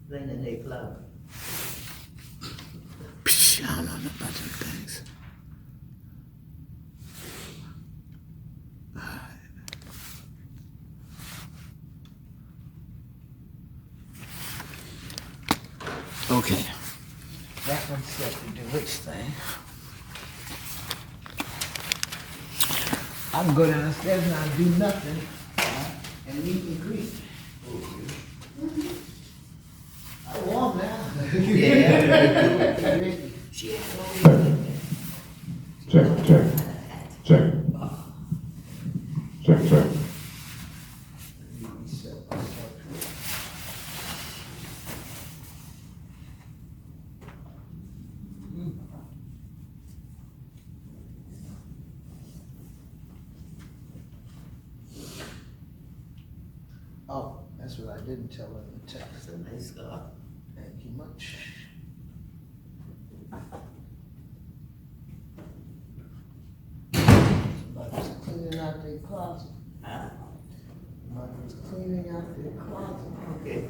Then they plug. I don't know about them things. Okay. That one's set to do which thing? I can go downstairs and not do nothing and meet and greet. I want that. Check. Oh, that's what I didn't tell her in the text. Nice guy. Thank you much. Somebody's cleaning out their closet. Huh? Somebody's cleaning out their closet. Okay.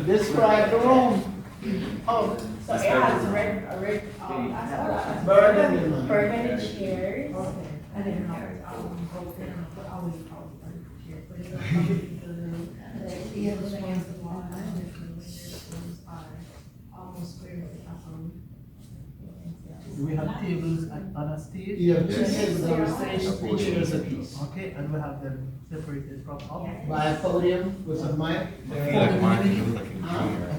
Describe the room. Oh, so it has red, burgundy chairs. And then there's, always chairs, but it's the others against the wall, and the windows are almost square with the Do we have tables on a stage? Yeah, 2 tables on the stage, 3 chairs apiece. Okay, and we have them separated from up. By a podium with a mic. A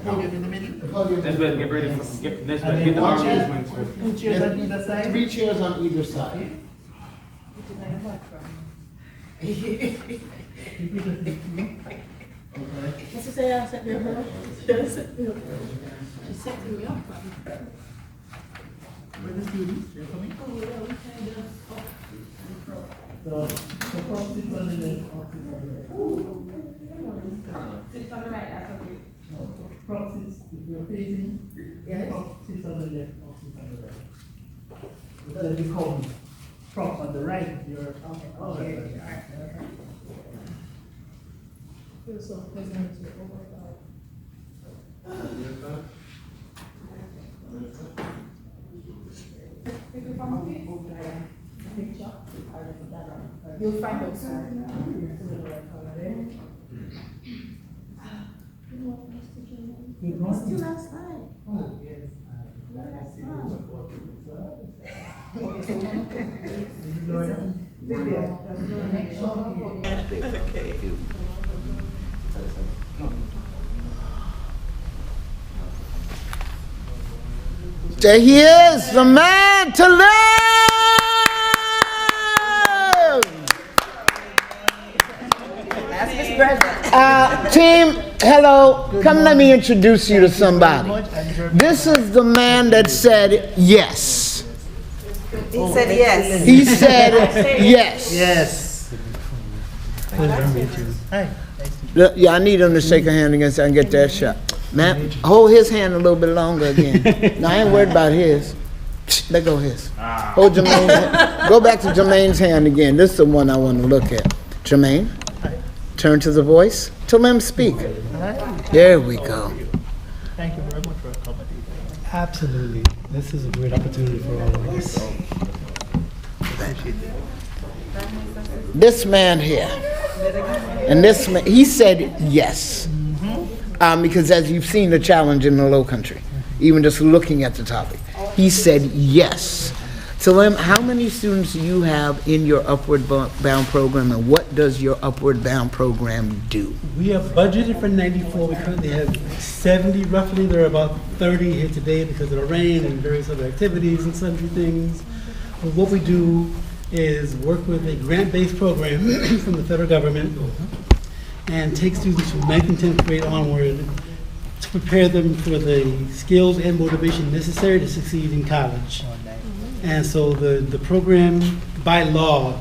podium in the middle. The podium. Let's get ready for, let's And get then the one chair, arrangements. 2 chairs on either side. 3 chairs on either side. What's it say? I set me up. She set me up. Where the students, they're coming. So, the first six on the left, or six on the right. Six on the right, that's okay. No, front six, if you're facing, Yes. front six on the left, or six on the right. But then you come front on the right, you're. Okay, all right. Feels so pleasant to You'll find those. Still outside. Oh, yes. There he is, the man to live! That's Miss Brenda. Team, hello, come let me introduce you to somebody. This is the man that said yes. He said yes. He said yes. Yes. Pleasure to meet you. Hi. Yeah, I need him to shake a hand again so I can get that shot. Man, hold his hand a little bit longer again. No, I ain't worried about his. Let go of his. Hold Jermaine's hand. Go back to Jermaine's hand again. This is the one I want to look at. Jermaine, turn to the voice. Tell him to speak. There we go. Thank you very much for accommodating. Absolutely. This is a great opportunity for all of us. This man here, and this man, he said yes. Because as you've seen the challenge in the Low Country, even just looking at the topic, he said yes. So how many students do you have in your Upward Bound program, and what does your Upward Bound program do? We have budgeted for 94. We currently have 70 roughly. There are about 30 here today because of the rain and various other activities and sundry things. But what we do is work with a grant-based program from the federal government and take students from 9th and 10th grade onward to prepare them for the skills and motivation necessary to succeed in college. And so the program, by law,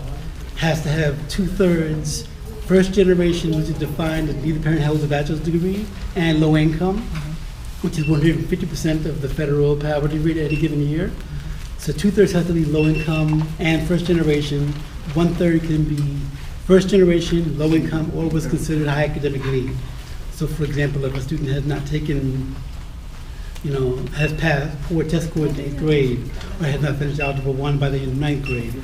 has to have 2/3 first generation, which is defined as neither parent holds a bachelor's degree, and low income, which is 150% of the federal poverty rate at any given year. So 2/3 has to be low income and first generation. 1/3 can be first generation, low income, or was considered high academic need. So for example, if a student has not taken, has passed poor test scores in 8th grade, or has not finished Algebra 1 by the end of 9th grade,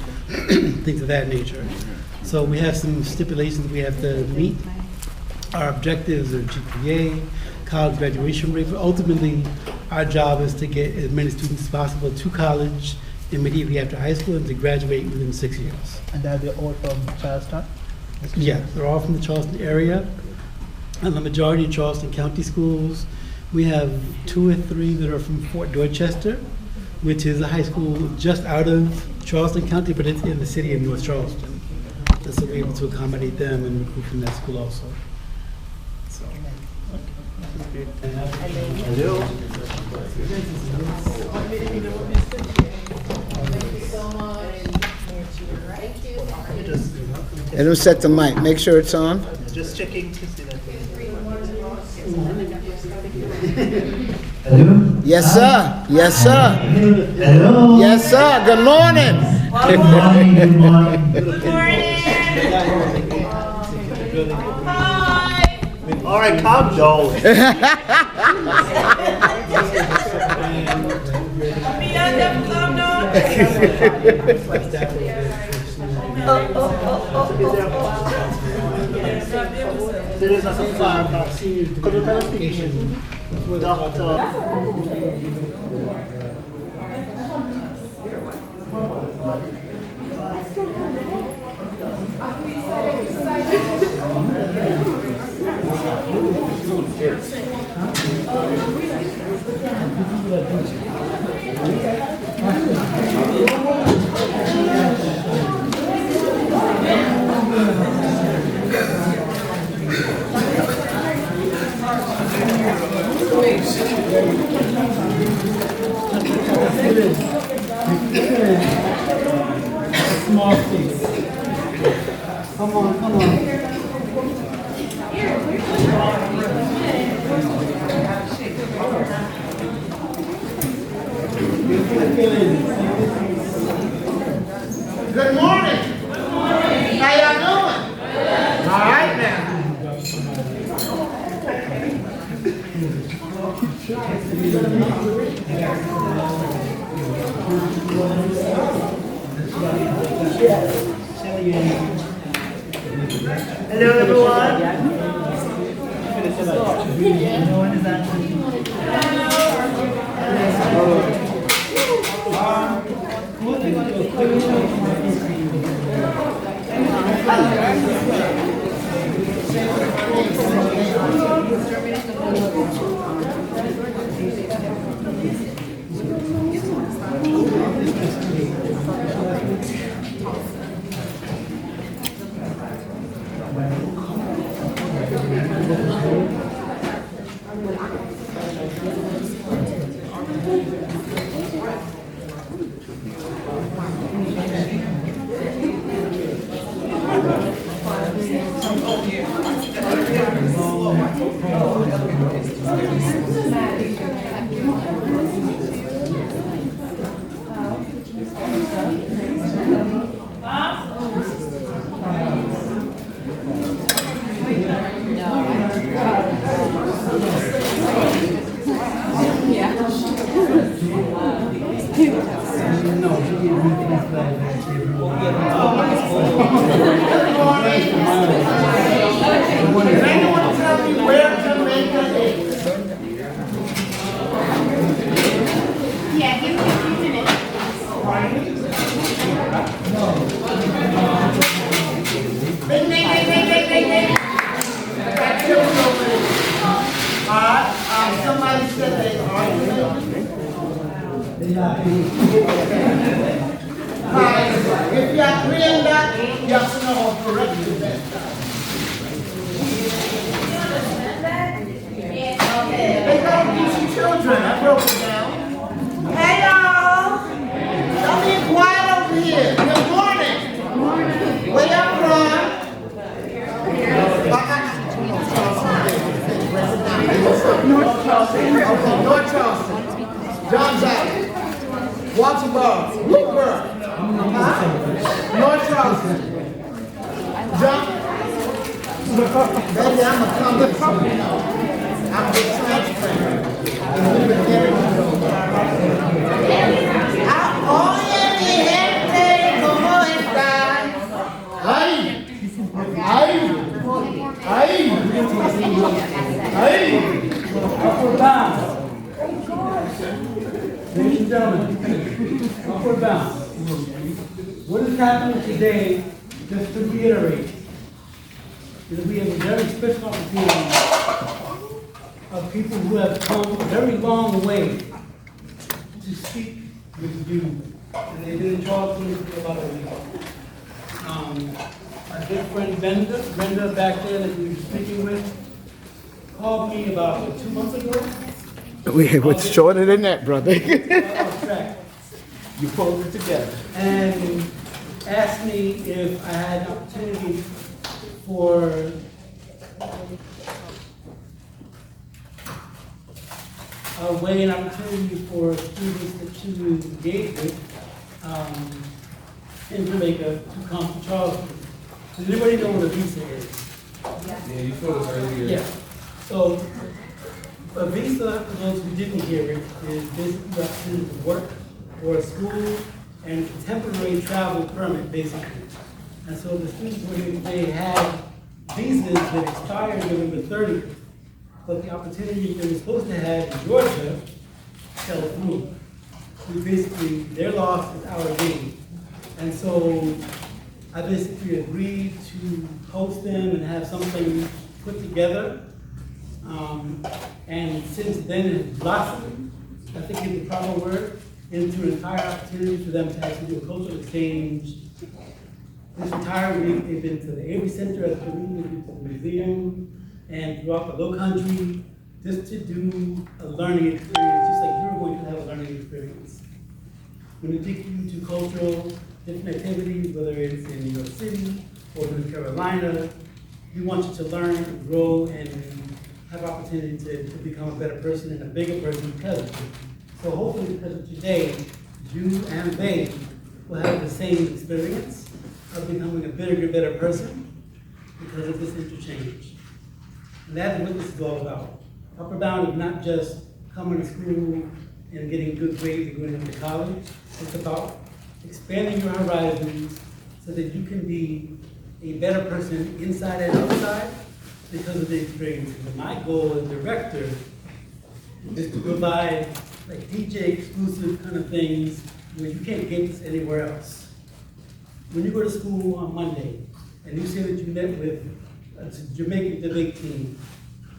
things of that nature. So we have some stipulations we have to meet. Our objectives are GPA, college graduation rate, but ultimately our job is to get as many students as possible to college immediately after high school and to graduate within 6 years. And are they all from Charleston? Yeah, they're all from the Charleston area, and the majority of Charleston County schools. We have 2 or 3 that are from Fort Dorchester, which is a high school just out of Charleston County, but it's in the city of North Charleston. And so we're able to accommodate them and recruit from that school also. So. Let him set the mic. Make sure it's on. Just checking to see that. Hello? Yes, sir. Yes, sir. Hello? Yes, sir. Good morning. Good morning, good morning. All right, calm down. There is a farm. Could you tell us the doctor? Small space. Come on, come on. Good morning. How y'all doing? All right now. Hello, everyone. Everyone is answering. Somebody said they arguing. If you agree on that, you have to know how to correct it then. They don't teach you children. I broke it down. Hey y'all! Y'all be quiet over here. Good morning. Where boss. Look, girl. North Charleston. Jump. Baby, I'm a come, you know. I'm the transplant. Upward bound. Ladies and gentlemen, upward bound. What is happening today, just to reiterate, is we have a very special opportunity of people who have come a very long way to speak with you. And they've been in Charleston for about a week. Our good friend Brenda back there that we were speaking with, called me about 2 months ago. What's shorter than that, brother? Off track. You pulled it together. And asked me if I had an opportunity for an opportunity for students that she was engaged with in Jamaica to come to Charleston. Does anybody know what a visa is? Yeah, you told us earlier. Yeah. So a visa, for those who didn't hear it, is basically the opportunity to work or a school and a temporary travel permit, basically. And so the students were here today had visas that expired November 30th, but the opportunity they were supposed to have in Georgia fell through. We basically, their loss is our gain. And so I basically agreed to host them and have something put together. And since then it has blossomed, I think is the proper word, into an entire opportunity for them to actually do a cultural exchange. This entire week they've been to the Avery Center at the community, to the museum, and throughout the Low Country, just to do a learning experience, just like you're going to have a learning experience. When we take you to cultural, different activities, whether it's in New York City or North Carolina, we want you to learn, grow, and have opportunity to become a better person and a bigger person because of you. So hopefully because of today, you and they will have the same experience of becoming a bigger, better person because of this interchange. And that's what this is all about. Upper Bound is not just coming to school and getting good grades and going into college. It's about expanding your horizons so that you can be a better person inside and outside because of the experiences. And my goal as director is to provide like DJ exclusive kind of things where you can't get this anywhere else. When you go to school on Monday and you say that you met with a Jamaican debate team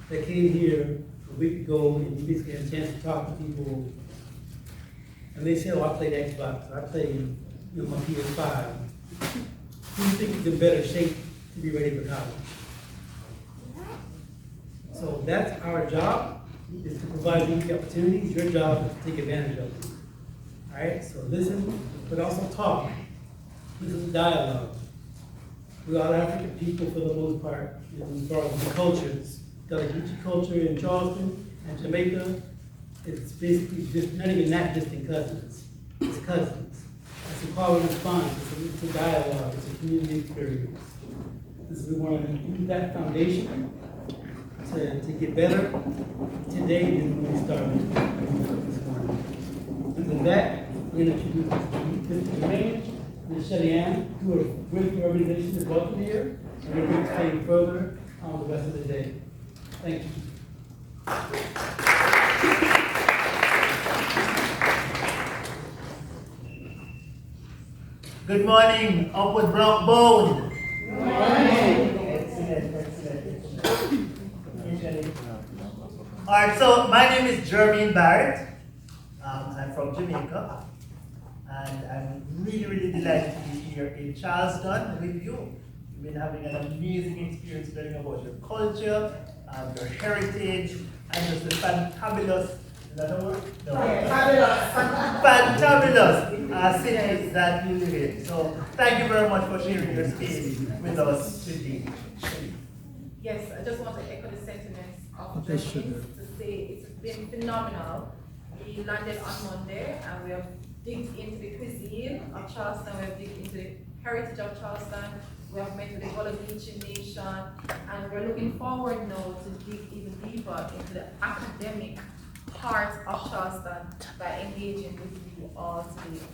that came here a week ago and you basically had a chance to talk to people and they say, oh, I played Xbox, or I played my PS5. Who do you think is in better shape to be ready for college? So that's our job, is to provide you the opportunities. Your job is to take advantage of them. All right, so listen, but also talk. This is a dialogue. We're all African people for the most part, as far as the cultures. Delegation culture in Charleston and Jamaica, it's basically just not even that distant cousins. It's cousins. It's a quality response. It's a dialogue. It's a community experience. This is we want to use that foundation to get better today than when we started this morning. And with that, we're going to introduce Mr. Jermaine and Ms. Shelton, who are with the organization is welcome here, and we're going to explain further on the rest of the day. Thank you. Good morning, Upward Brown Bone. Good morning. All right, so my name is JADE. I'm from Jamaica, and I'm really delighted to be here in Charleston with you. We've been having an amazing experience learning about your culture, your heritage, and just the fantabulous, is that a word? No. Fantabulous cities that you live in. So thank you very much for sharing your space with us today. Yes, I just want to echo the sentiments of Jermaine to say it's been phenomenal. We landed on Monday and we have digged into the cuisine of Charleston, we have digged into the heritage of Charleston, we have met with the Polynesian nation, and we're looking forward now to dig even deeper into the academic part of Charleston by engaging with you all today.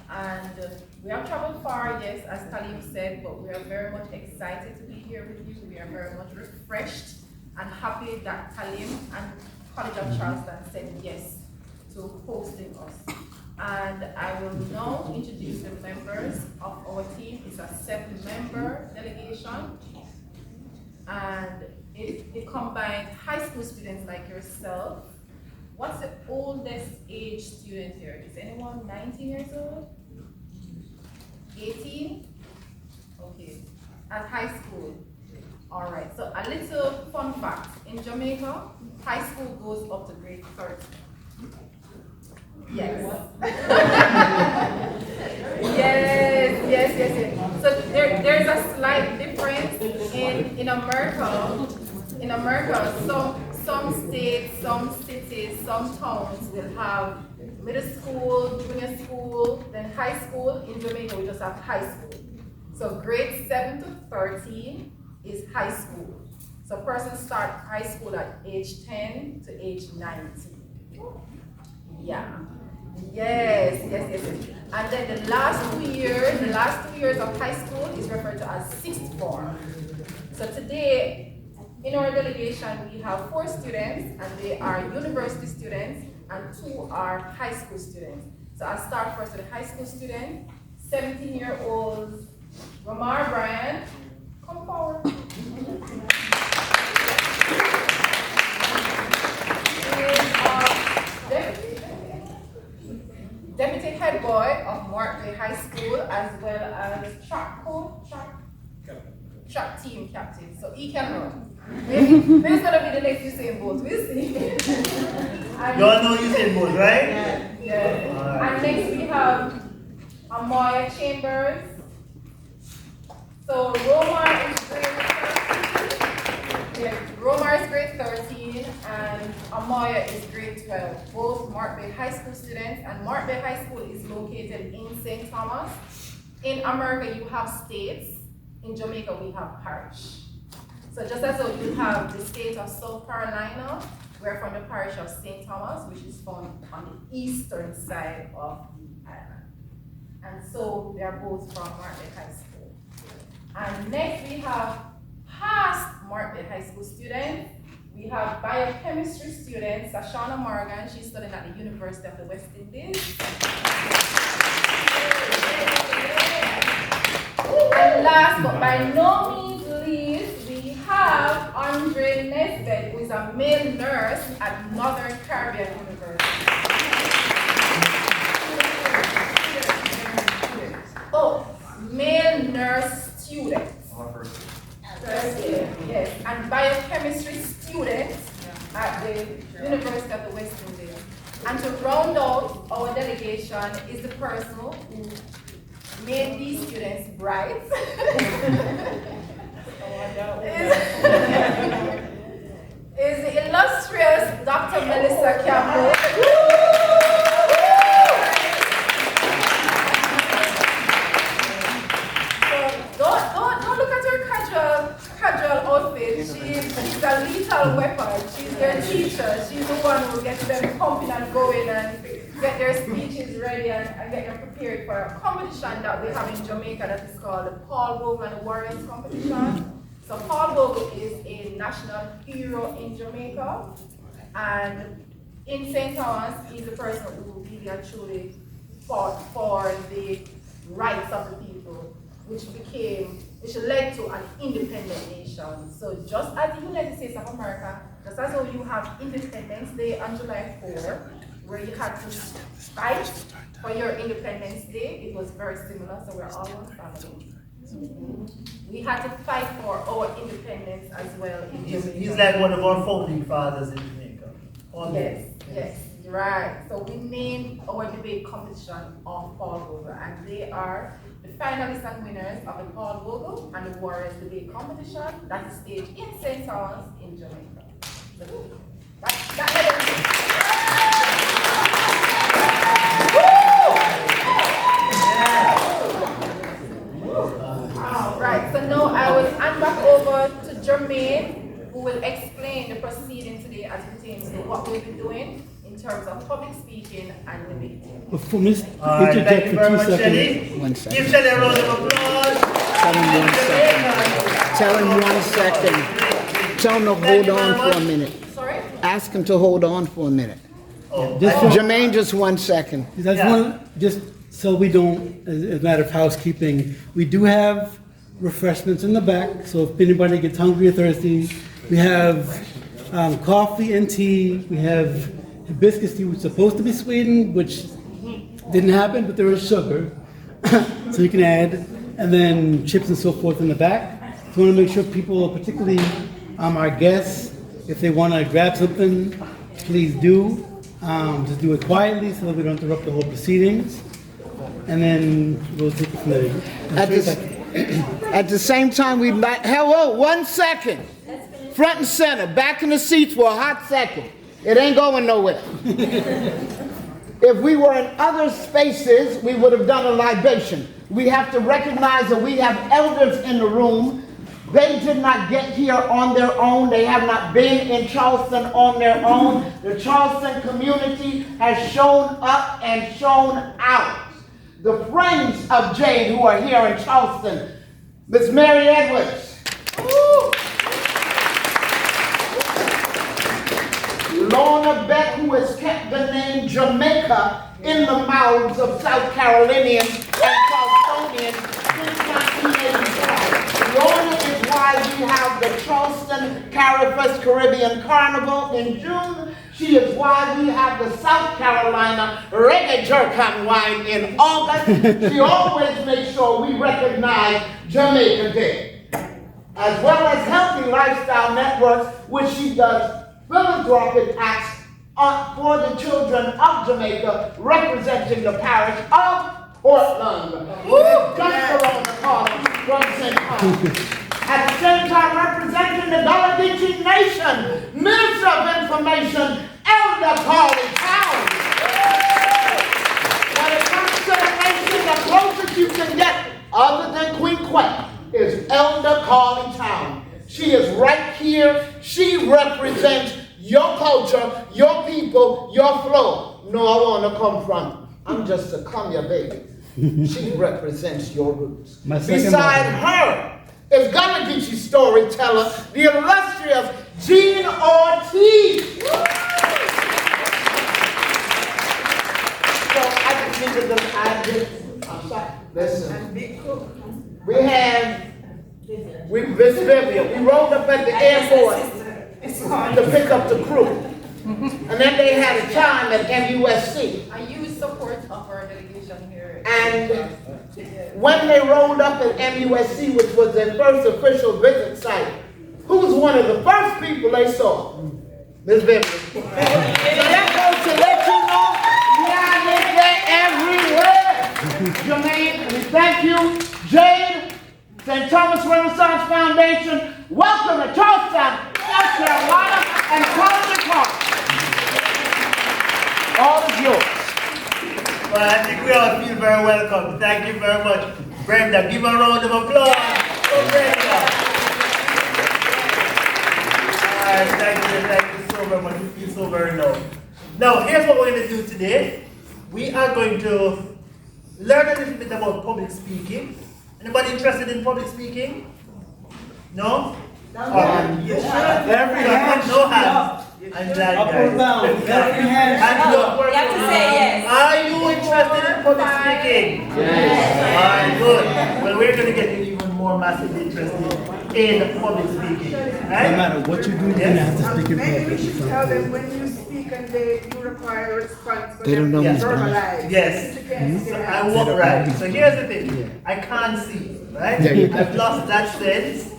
And we have traveled far, yes, as Talim said, but we are very much excited to be here with you. We are very much refreshed and happy that Talim and College of Charleston said yes to hosting us. And I will now introduce the members of our team. It's a 7-member delegation, and it combines high school students like yourself. What's the oldest age student here? Is anyone 19 years old? 18? Okay. At high school. All right. So a little fun fact. In Jamaica, high school goes up to grade 30. Yes. yes. So there's a slight difference in America. In America, some states, some cities, some towns will have middle school, junior school, then high school. In Jamaica, we just have high school. So grade 7 to 13 is high school. So a person starts high school at age 10 to age 19. Yeah. Yes. And then the last 2 years of high school is referred to as sixth form. So today, in our delegation, we have 4 students, and they are university students, and 2 are high school students. So I'll start first with a high school student, 17-year-old Ramar Bryan. Come forward. Deputy head boy of Martley High School, as well as track team captain. So he can run. Maybe it's gonna be the next Usain Bolt. We'll see. You all know Usain Bolt, right? Yeah. Right. And next we have Amaya Chambers. So Romar is grade 13, and Amaya is grade 12. Both Martley High School students, and Martley High School is located in St. Thomas. In America, you have states. In Jamaica, we have parish. So just as though you have the state of South Carolina, we're from the parish of St. Thomas, which is found on the eastern side of the island. And so they are both from Martley High School. And next we have past Martley High School students. We have biochemistry student, Sashana Morgan. She's studying at the University of the West Indies. And last but by no means least, we have Andre Nesbitt, who is a male nurse at Northern Caribbean University. Oh, male nurse student. Yes, and biochemistry student at the University of the West Indies. And to round out our delegation is the person who made these students bright. is the illustrious Dr. Melissa Campbell. Don't look at her casual outfit. She's a lethal weapon. She's their teacher. She's the one who gets them pumping and going and get their speeches ready and get them prepared for a competition that we have in Jamaica that is called the Paul Bogle and the Warriors competition. So Paul Bogle is a national hero in Jamaica, and in St. Thomas, he's the person who really and truly fought for the rights of the people, which led to an independent nation. So just as the United States of America, just as though you have Independence Day on July 4, where you had to fight for your Independence Day, it was very similar, so we're all one family. We had to fight for our independence as well in Jamaica. He's like one of our founding fathers in Jamaica. Yes, right. So we named our debate competition of Paul Bogle, and they are the finalists and winners of the Paul Bogle and the Warriors debate competition that is staged in St. Thomas in Jamaica. So Jermaine, who will explain the proceeding today as it pertains to what we'll be doing in terms of public speaking and debating. Before Ms. All right, thank interject you for very 2 much, seconds. Shelly. 1 Give second. Shelly a round of applause. Tell him 1 second. Tell him to hold on for a minute. Sorry? Ask him to hold on for a minute. Just for- Jermaine, just 1 second. I just want, just so we don't, as a matter of housekeeping, we do have refreshments in the back, so if anybody gets hungry or thirsty, we have coffee and tea, we have hibiscus tea, which is supposed to be sweetened, which didn't happen, but there is sugar, so you can add, and then chips and so forth in the back. So we want to make sure people, particularly our guests, if they want to grab something, please do. Just do it quietly so that we don't interrupt the whole proceedings. And then we'll take it from there. At the same time, we'd like, hello, 1 second. Front and center, back in the seats for a hot second. It ain't going nowhere. If we were in other spaces, we would have done a libation. We have to recognize that we have elders in the room. They did not get here on their own. They have not been in Charleston on their own. The Charleston community has shown up and shown out. The friends of JADE who are here in Charleston, Miss Mary Edwards, Lorna Beck, who has kept the name Jamaica in the mouths of South Carolinians and Charlestonians since 1985. Lorna is why we have the Charleston Carifest Caribbean Carnival in June. She is why we have the South Carolina Reggae Jerk&Wine in August. She always makes sure we recognize Jamaica Day, as well as Healthy Lifestyle Networks, which she does philanthropic acts for the children of Jamaica, representing the parish of Portland. Just around the corner from St. Paul. At the same time, representing the delegation nation, Minister of Information, Elder Carly Town. When it comes to the nation, the closest you can get, other than Queen Quet, is Elder Carly Town. She is right here. She represents your culture, your people, your flow. No, I want to come from. I'm just a come here baby. She represents your roots. Beside her is Gallagher storyteller, the illustrious Jean Ortiz. So I just needed to add this. I'm sorry. Listen. We Miss Vivian. We rolled up at the airport to pick up the crew. And then they had a time at MUSC. I use support of our delegation here. And when they rolled up at MUSC, which was their first official visit site, who was one of the first people they saw? Miss Vivian. So that goes to let you know we are there everywhere. Jermaine, we thank you. JADE, St. Thomas Renaissance Foundation, welcome to Charleston, South Carolina, and Parliamentary. All is yours. Well, I think we all feel very welcome. Thank you very much. Brenda, give a round of applause for Brenda. All right, thank you so very much. We feel so very loved. Now, here's what we're going to do today. We are going to learn a little bit about public speaking. Anybody interested in public speaking? No? Yes. Every hand. No hands. I'm glad, Up guys. or down. Every hand. And look, You have to say yes. are you interested in public speaking? Yes. All right, good. Well, we're going to get you even more massively interested in public speaking. No Right? matter what you do, you're gonna have to speak in Maybe we public. should tell them when you speak and you require a response. They don't know Yes. who's behind. Verbalize. Yes. So I walk right. So here's the thing. I can't see, right? There you go. I've lost that sense.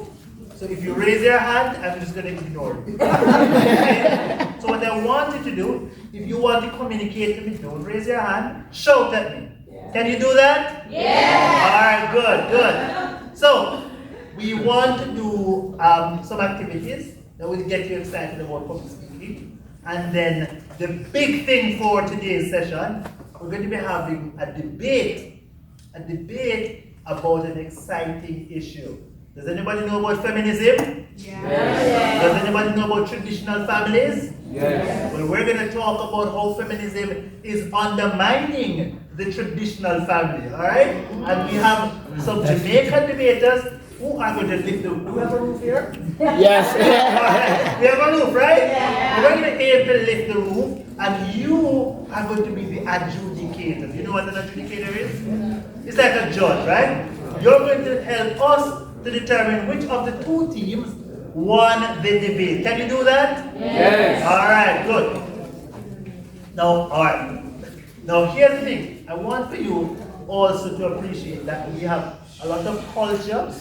So if you raise your hand, I'm just going to ignore it. Okay? So what I want you to do, if you want to communicate to me, don't raise your hand, shout at me. Can you do that? Yeah. All right, good. So we want to do some activities that will get you excited about public speaking. And then the big thing for today's session, we're going to be having a debate about an exciting issue. Does anybody know about feminism? Yeah. Does anybody know about traditional families? Yes. Well, we're going to talk about how feminism is undermining the traditional family, all right? And we have some Jamaican debaters who are going to lift the roof. Do we have a roof here? Yes. All right. We have a roof, right? We're going to be able to lift the roof, and you are going to be the adjudicator. You know what an adjudicator is? It's like a judge, right? You're going to help us to determine which of the two teams won the debate. Can you do that? Yes. All right, good. Now, all right. Now, here's the thing. I want for you also to appreciate that we have a lot of culture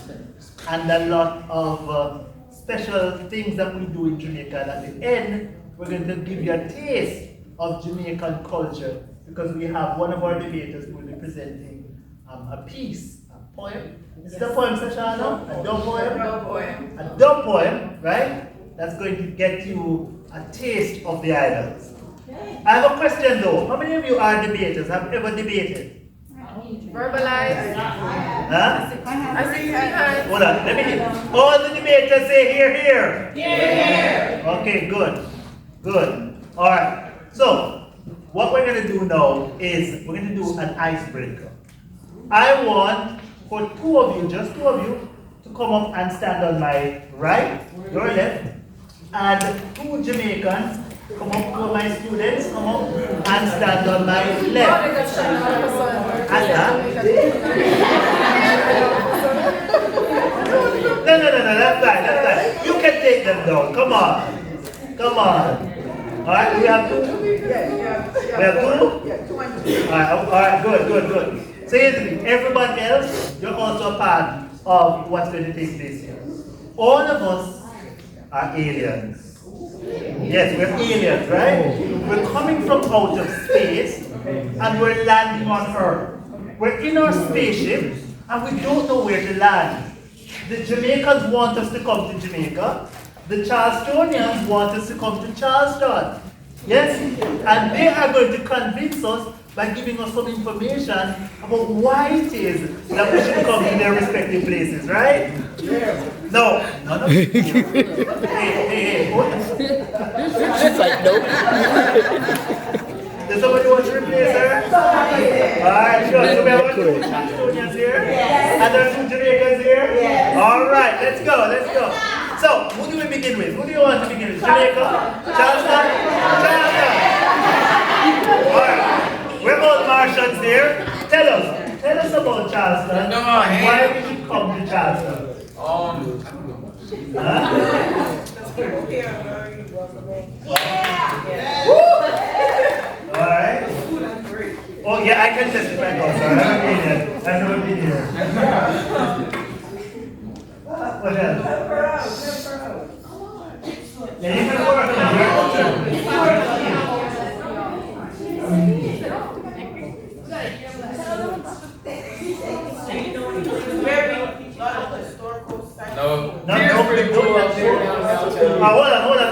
and a lot of special things that we do in Jamaica. And at the end, we're going to give you a taste of Jamaican culture because we have one of our debaters who will be presenting a piece, a poem. Is it a poem, Sashana? A dub poem? A dub poem, right? That's going to get you a taste of the islands. I have a question though. How many of you are debaters? Have ever debated? Verbalize. Huh? I see hands. Hold on, let me hear. All the debaters say here, here. Here. Okay, good. Good. All right. So, what we're going to do now is we're going to do an icebreaker. I want for two of you, just two of you, to come up and stand on my right, your left, and two Jamaicans, come up, two of my students, come up and stand on my left. And No, that's fine. You can take them down, come on. Come on. Alright, we have two? We have two? Alright, good. So here's the thing, everybody else, you're also a part of what's going to take place here. All of us are aliens. Yes, we're aliens, right? We're coming from out of space and we're landing on Earth. We're in our spaceship and we don't know where to land. The Jamaicans want us to come to Jamaica. The Charlestonians want us to come to Charleston. Yes? And they are going to convince us by giving us some information about why it is that we should come to their respective places, right? No. Hey, hold on. She's like, nope. Does somebody want to replace her? Alright, sure. So we have two Charlestonians here? And there are two Jamaicans here? Alright, let's go. So, who do we begin with? Who do you want to begin with? Jamaica? Charleston? Alright. We're all Martians here. Tell us about Charleston. No, why did you come to Charleston? Alright. Oh yeah, I can testify also. I've never been here. What else? Yeah, you can work on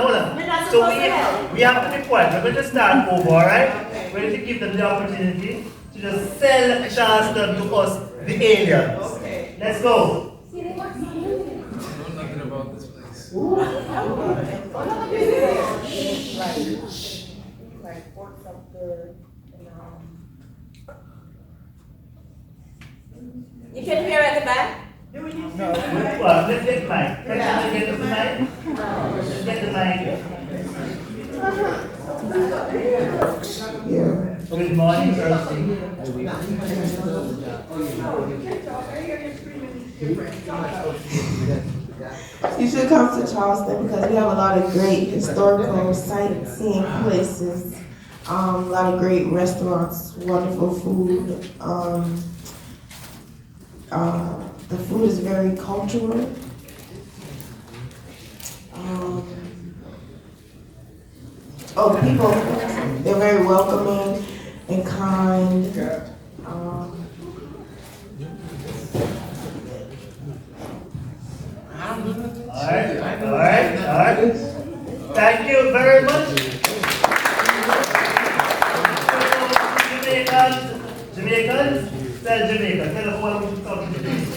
Hold on. So we have to be quiet. We're going to start over, alright? We're going to give them the opportunity to just sell Charleston to us, the aliens. Okay. Let's go. I know nothing about this place. You can hear at the back? No. Well, let's get the mic. Let's get the mic. Let's get the mic. Good morning, Thursday. You should come to Charleston because we have a lot of great historical sightseeing places, a lot of great restaurants, wonderful food. The food is very cultural. The people, they're very welcoming and kind. All right. Thank you very much. Jamaicans, tell Jamaica. Tell us what we talk to Jamaica.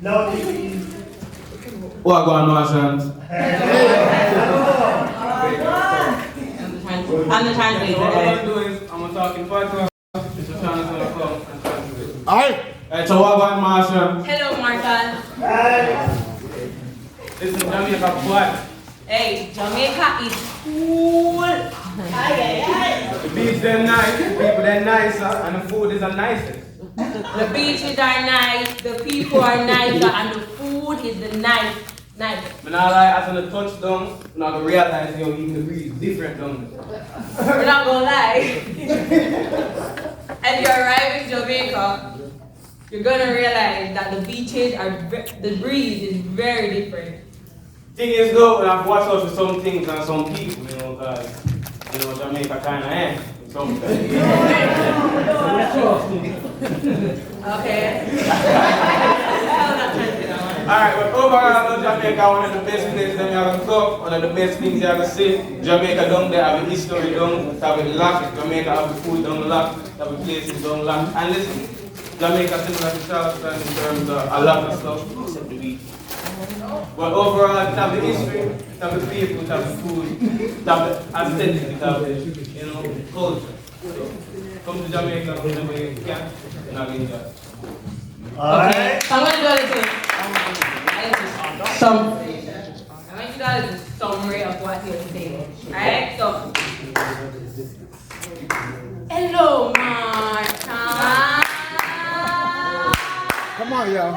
Now this is. What going on, Martians? I'm the translator. What I'm gonna do is, I'm gonna talk in patois. Mr. Chan is gonna come and translate. Alright. Alright, so what about Martian? Hello, Martha. Listen, Jamaica, what? Hey, Jamaica is cool. The beach they're nice, the people they're nicer, and the food is the nicest. The beaches are nice, the people are nicer, and the food is the nice. But now, like, as on the touchdown, we're not gonna realize, you know, even the breeze is different down there. We're not gonna lie. As you arrive in Jamaica, you're gonna realize that the beaches are, the breeze is very different. Thing is though, I've watched out for some things and some people, you know, because, you know, Jamaica kind of ends sometimes. Okay. Alright, but overall, Jamaica, one of the best places that we have to talk, one of the best things you have to see. Jamaica down there have the history down, have it locked. Jamaica have the food down locked, have the places down locked. And listen, Jamaica similar to Charleston in terms of a lot of stuff, except the beach. But overall, it have the history, it have the people, it have the food, it have the aesthetic, it have the, you know, culture. So, come to Jamaica whenever you can, and I'll enjoy it. Alright. So I'm going to do a little summary of what you're saying. Alright, so. Hello, Martha. Come on, y'all.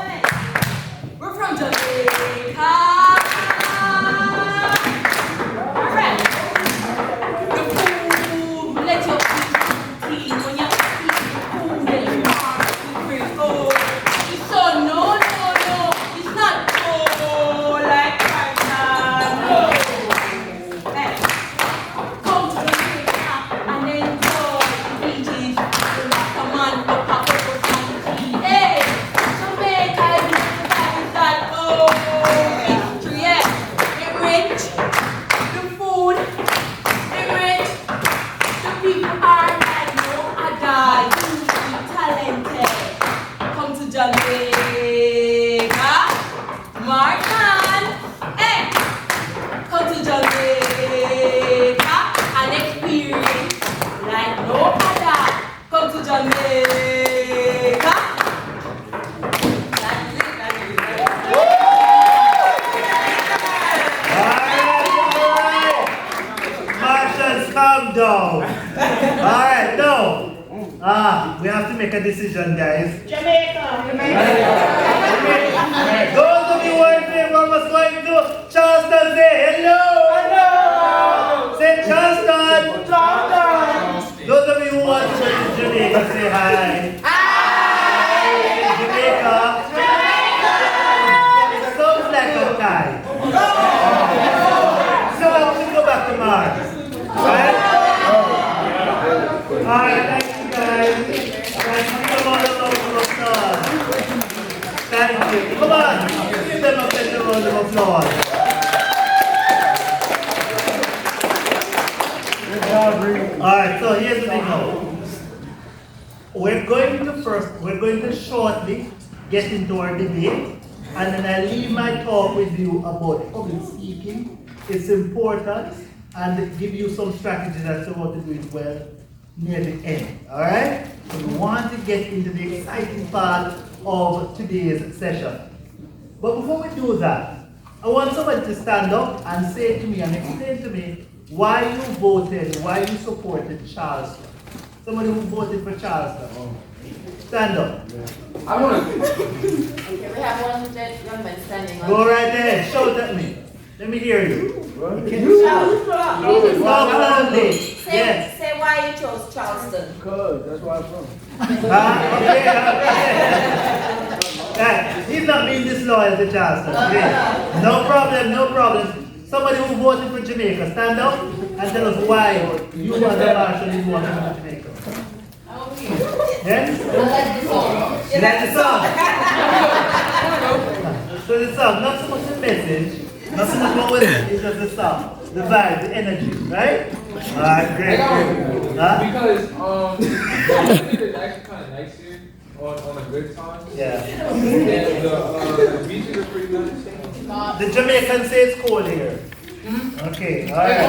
We're from Jamaica. Alright. The food, let your eat when you eat food, then you are free. Oh, it's so no, it's not like Carnival. No. Hey, come to Jamaica and enjoy the beaches. Come on, up. Hey, Jamaica is that history, yeah. It's rich, the food, it's rich, the people are like no other, hugely talented. Come to Jamaica, Martin, hey, come to Jamaica and experience like no other. Come to Jamaica. Martians, calm down. Alright, now. We have to make a decision, guys. Jamaica. Those of you who are in favor of us going to Charleston, say hello. Hello. Say Charleston. Those of you who want to go to Jamaica, say hi. Jamaica. It sounds like a tie. So I'm going to go back to Mars. Right? Alright, thank you guys. Thank you. Come on, thank you. Come on. Give them a better round of applause. Alright, so here's the thing now. We're going to shortly get into our debate, and then I leave my talk with you about public speaking, its importance, and give you some strategies as to how to do it well near the end. Alright? So we want to get into the exciting part of today's session. But before we do that, I want somebody to stand up and say to me and explain to me why you voted, why you supported Charleston. Somebody who voted for Charleston. Stand up. I want to. Okay, we have one gentleman standing on. Go right ahead, shout at me. Let me hear you. Shout. Talk loudly. Yes. Say why you chose Charleston. Because that's where I'm from. Okay. He's not being disloyal to Charleston. Okay. No problem. Somebody who voted for Jamaica, stand up and tell us why you are the marshal you want to go to Jamaica. Yes? That's the song. So the song, not so much the message, not so much what was it, it's just the song, the vibe, the energy, right? Alright, great. Because, it's actually kind of nice here. on a good time. Yeah. And the beaches are pretty nice. The Jamaicans say it's cold here. Okay, alright.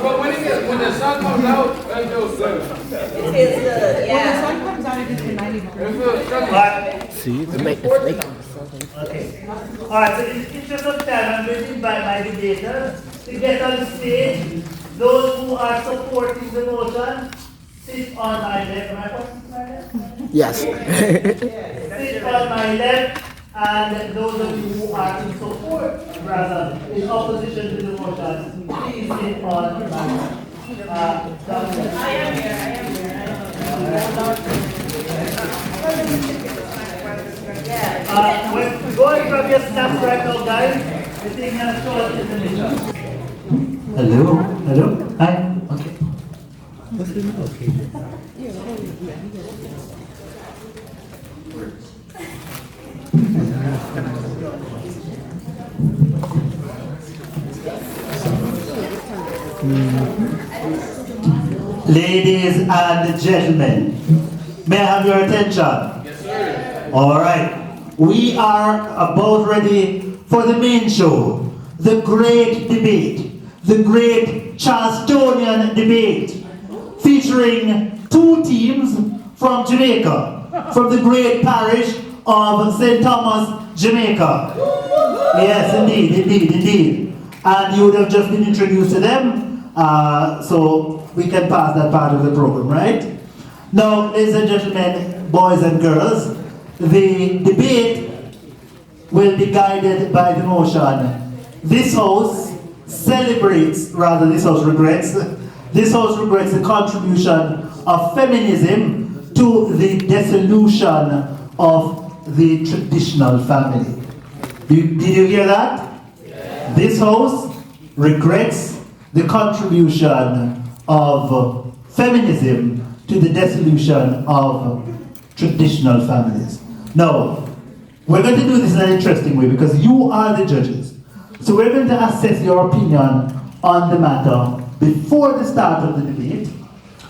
But when the sun comes out, it feels good. It feels good, yeah. When the sun comes out, it is 91. It feels good. But, See, it's making. okay. Alright, so in the interest of time, I'm going to invite my debater to get on the stage. Those who are supporting the motion, sit on my left. Am I supposed to my left? Yes. Sit on my left. And those of you who are in support, rather, in opposition to the motion, please sit on my left. I am here. We're going from your snap right now, guys. The thing has short in the mission. Hello? Hello? Hi? Okay. What's the name? Okay. Ladies and gentlemen, may I have your attention? Yes, sir. All right. We are about ready for the main show, the Great Debate, the Great Charlestonian Debate, featuring two teams from Jamaica, from the Great Parish of St. Thomas, Jamaica. Yes, indeed. And you would have just been introduced to them, so we can pass that part of the program, right? Now, ladies and gentlemen, boys and girls, the debate will be guided by the motion. This house celebrates, rather this house regrets the contribution of feminism to the dissolution of the traditional family. Did you hear that? Yeah. This house regrets the contribution of feminism to the dissolution of traditional families. Now, we're going to do this in an interesting way because you are the judges. So we're going to assess your opinion on the matter before the start of the debate,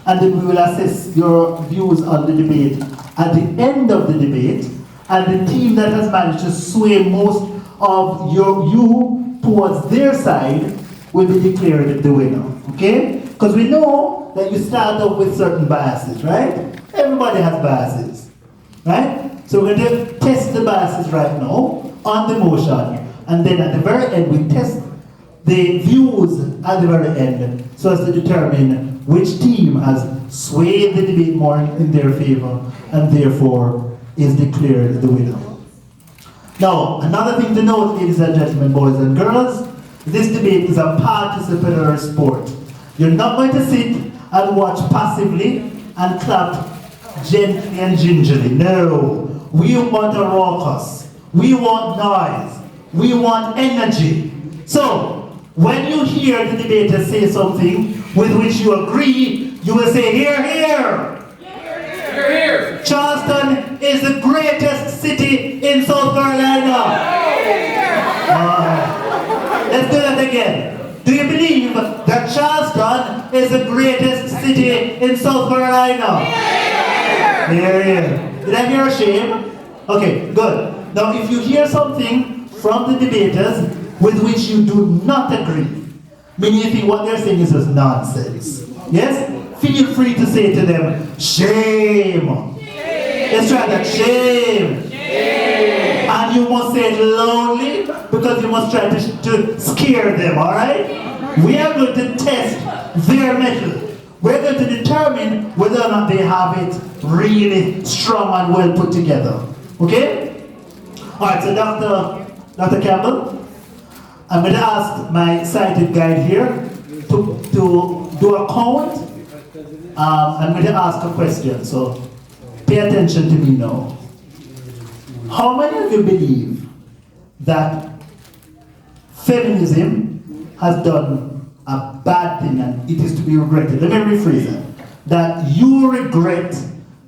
and then we will assess your views on the debate at the end of the debate, and the team that has managed to sway most of you towards their side will be declared the winner, okay? Because we know that you start off with certain biases, right? Everybody has biases, right? So we're going to test the biases right now on the motion, and then at the very end we test the views at the very end so as to determine which team has swayed the debate more in their favor and therefore is declared the winner. Now, another thing to note, ladies and gentlemen, boys and girls, this debate is a participatory sport. You're not going to sit and watch passively and clap gently and gingerly. No, we want a raucous. We want noise. We want energy. So, when you hear the debater say something with which you agree, you will say, hear, hear. You're here. Charleston is the greatest city in South Carolina. Let's do that again. Do you believe that Charleston is the greatest city in South Carolina? Here. Did I hear a shame? Okay, good. Now if you hear something from the debaters with which you do not agree, meaning you think what they're saying is just nonsense, yes? Feel free to say to them, shame. Let's try that, shame. And you must say it loudly because you must try to scare them, alright? We are going to test their mettle. We're going to determine whether or not they have it really strong and well put together. Okay? Alright, so Dr. Campbell, I'm going to ask my sighted guide here to do a count. I'm going to ask a question, so pay attention to me now. How many of you believe that feminism has done a bad thing and it is to be regretted? Let me rephrase that. That you regret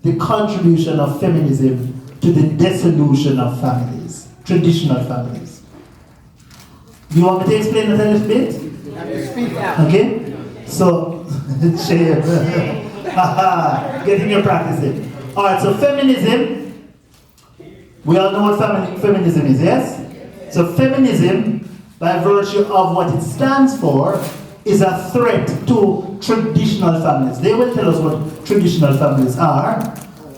the contribution of feminism to the dissolution of families, traditional families. Do you want me to explain that a little bit? Okay? So, getting your practice in. Alright, so feminism, we all know what feminism is, yes? So feminism, by virtue of what it stands for, is a threat to traditional families. They will tell us what traditional families are,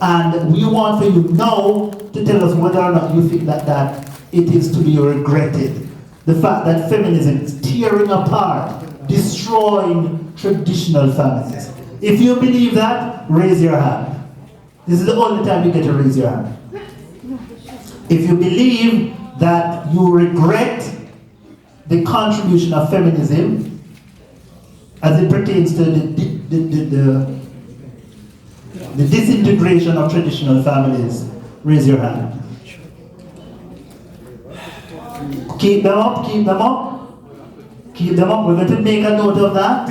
and we want for you now to tell us whether or not you think that it is to be regretted. The fact that feminism is tearing apart, destroying traditional families. If you believe that, raise your hand. This is the only time you get to raise your hand. If you believe that you regret the contribution of feminism as it pertains to the disintegration of traditional families, raise your hand. Keep them up, keep them up. Keep them up. We're going to make a note of that.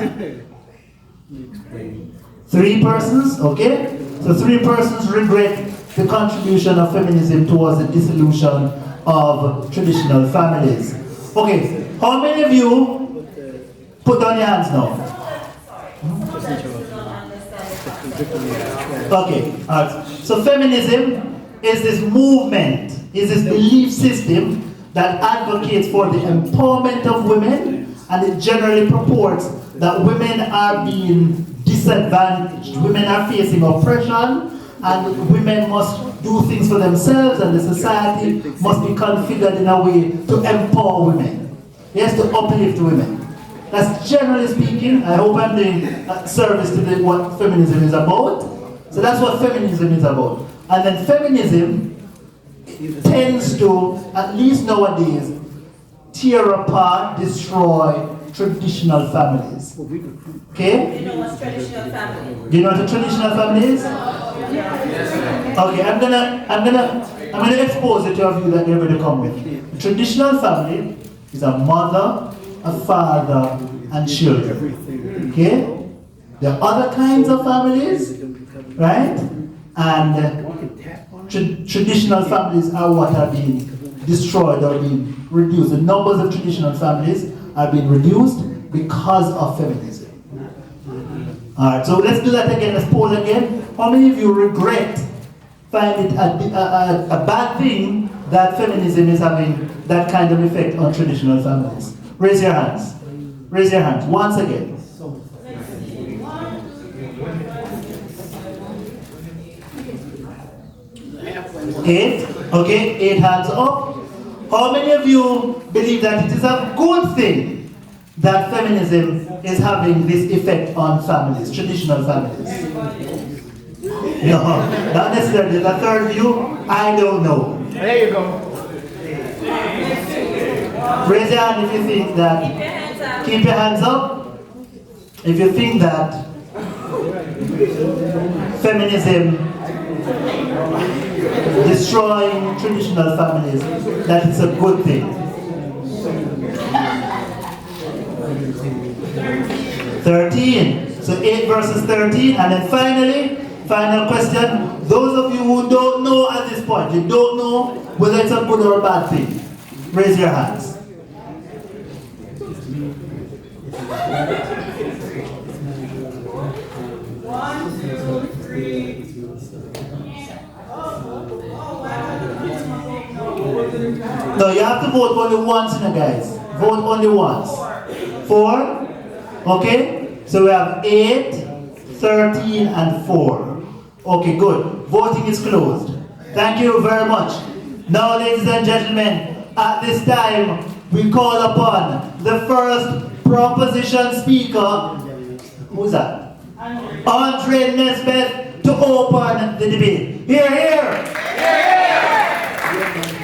3 persons, okay? So 3 persons regret the contribution of feminism towards the dissolution of traditional families. Okay, how many of you put down your hands now? Okay, so feminism is this movement, is this belief system that advocates for the empowerment of women, and it generally purports that women are being disadvantaged, women are facing oppression, and women must do things for themselves, and the society must be configured in a way to empower women. Yes, to uplift women. That's generally speaking. I hope I'm doing service to what feminism is about. So that's what feminism is about. And then feminism tends to, at least nowadays, tear apart, destroy traditional families. Okay? Do you know what's traditional family? Do you know what a traditional family is? Okay, I'm gonna expose it to a view that you're going to come with. A traditional family is a mother, a father, and children. Okay? There are other kinds of families, right? And traditional families are what are being destroyed or being reduced. The numbers of traditional families are being reduced because of feminism. Alright, so let's do that again. Let's poll again. How many of you find it a bad thing that feminism is having that kind of effect on traditional families? Raise your hands. Raise your hands once again. 8. Okay, 8 hands up. How many of you believe that it is a good thing that feminism is having this effect on families, traditional families? No, not necessarily. The third view, I don't know. There you go. Raise your hand if you think that. Keep your hands up. If you think that feminism destroying traditional families, that it's a good thing. 13. So 8 versus 13. And then finally, final question. Those of you who don't know at this point, you don't know whether it's a good or a bad thing, raise your hands. No, you have to vote only once, guys. Vote only once. 4? Okay? So we have 8, 13, and 4. Okay, good. Voting is closed. Thank you very much. Now, ladies and gentlemen, at this time, we call upon the first proposition speaker. Who's that? Andre Nesbeth, to open the debate. Hear, hear! Hear, hear!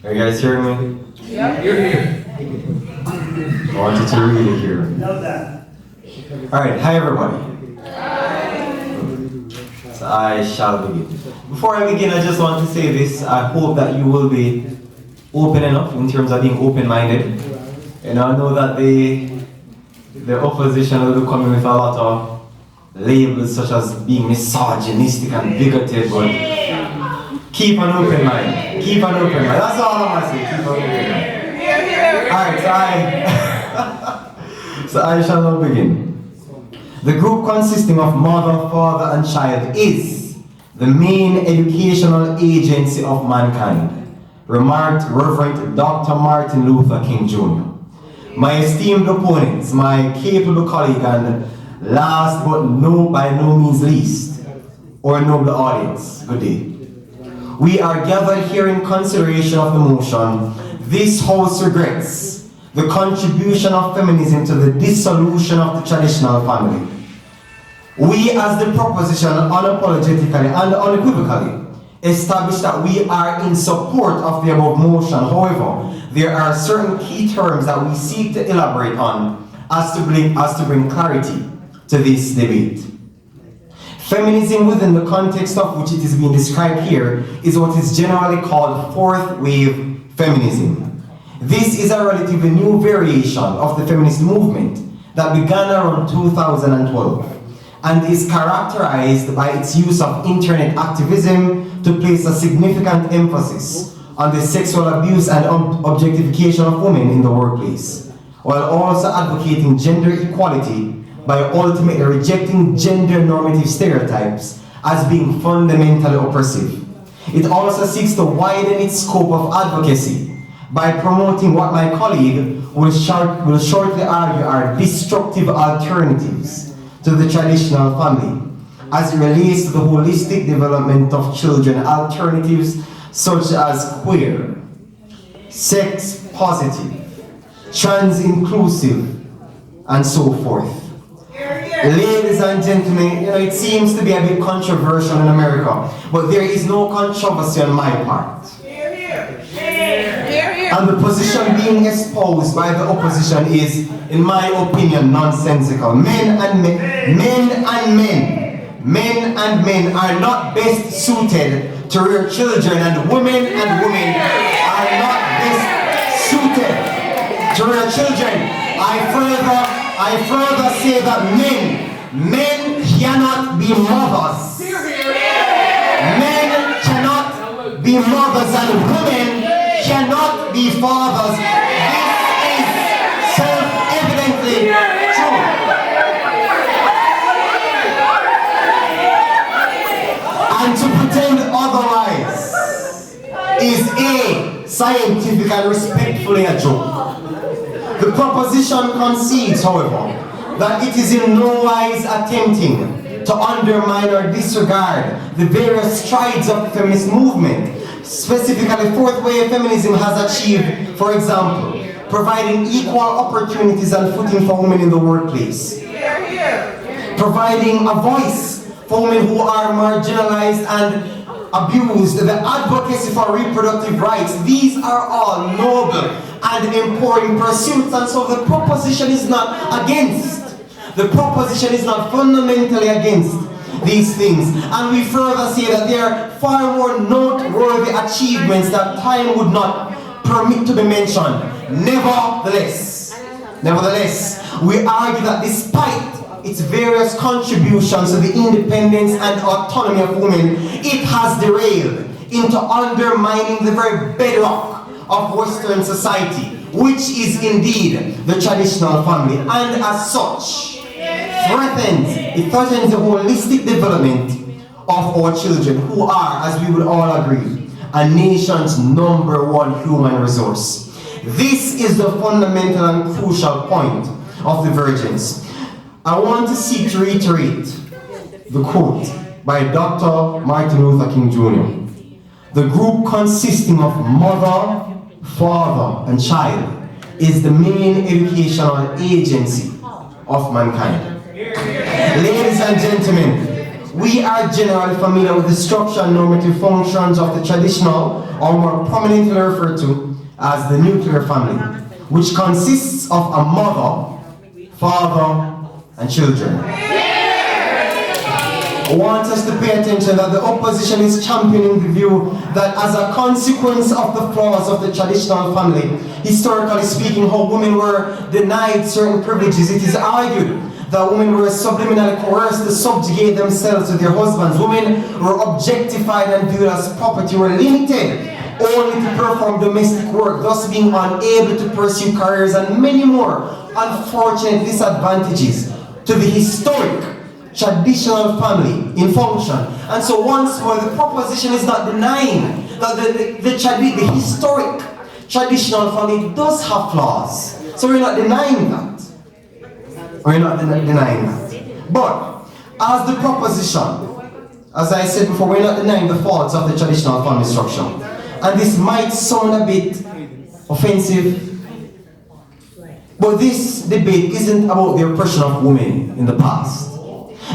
Are you guys hearing me? Yeah. You're here. I want you to really hear me. Love that. Alright, hi everybody. So I shall begin. Before I begin, I just want to say this. I hope that you will be open enough in terms of being open-minded. And I know that the opposition will be coming with a lot of labels such as being misogynistic and bigoted, but Keep an open mind. Keep an open mind. That's all I'm gonna say. Keep an open mind. Alright, so I shall now begin. The group consisting of mother, father, and child is the main educational agency of mankind, remarked Reverend Dr. Martin Luther King Jr. My esteemed opponents, my capable colleague, and last but by no means least, or noble audience, good day. We are gathered here in consideration of the motion, this House regrets the contribution of feminism to the dissolution of the traditional family. We, as the proposition, unapologetically and unequivocally establish that we are in support of the above motion. However, there are certain key terms that we seek to elaborate on as to bring clarity to this debate. Feminism, within the context of which it is being described here, is what is generally called fourth wave feminism. This is a relatively new variation of the feminist movement that began around 2012 and is characterized by its use of internet activism to place a significant emphasis on the sexual abuse and objectification of women in the workplace, while also advocating gender equality by ultimately rejecting gender normative stereotypes as being fundamentally oppressive. It also seeks to widen its scope of advocacy by promoting what my colleague will shortly argue are destructive alternatives to the traditional family, as it relates to the holistic development of children, alternatives such as queer, sex positive, trans inclusive, and so forth. Ladies and gentlemen, it seems to be a bit controversial in America, but there is no controversy on my part. And the position being espoused by the opposition is, in my opinion, nonsensical. Men and men are not best suited to rear children, and women are not best suited to rear children. I further say that men cannot be mothers. Men cannot be mothers, and women cannot be fathers. This is self-evidently true. And to pretend otherwise is A, scientific and respectfully a joke. The proposition concedes, however, that it is in no wise attempting to undermine or disregard the various strides of the feminist movement. Specifically, fourth wave feminism has achieved, for example, providing equal opportunities and footing for women in the workplace, providing a voice for women who are marginalized and abused, the advocacy for reproductive rights. These are all noble and empowering pursuits, and so the proposition is not against. The proposition is not fundamentally against these things. And we further say that there are far more noteworthy achievements that time would not permit to be mentioned. Nevertheless, we argue that despite its various contributions to the independence and autonomy of women, it has derailed into undermining the very bedrock of Western society, which is indeed the traditional family, and as such, it threatens the holistic development of our children, who are, as we would all agree, a nation's #1 human resource. This is the fundamental and crucial point of divergence. I want to seek to reiterate the quote by Dr. Martin Luther King Jr. The group consisting of mother, father, and child is the main educational agency of mankind. Ladies and gentlemen, we are generally familiar with the structure and normative functions of the traditional, or more prominently referred to as the nuclear family, which consists of a mother, father, and children. I want us to pay attention that the opposition is championing the view that as a consequence of the flaws of the traditional family, historically speaking, how women were denied certain privileges, it is argued that women were subliminally coerced to subjugate themselves to their husbands. Women were objectified and viewed as property, were limited only to perform domestic work, thus being unable to pursue careers and many more unfortunate disadvantages to the historic traditional family in function. And so once more, the proposition is not denying that the historic traditional family does have flaws. So we're not denying that. We're not denying that. But as the proposition, as I said before, we're not denying the faults of the traditional family structure. And this might sound a bit offensive, but this debate isn't about the oppression of women in the past.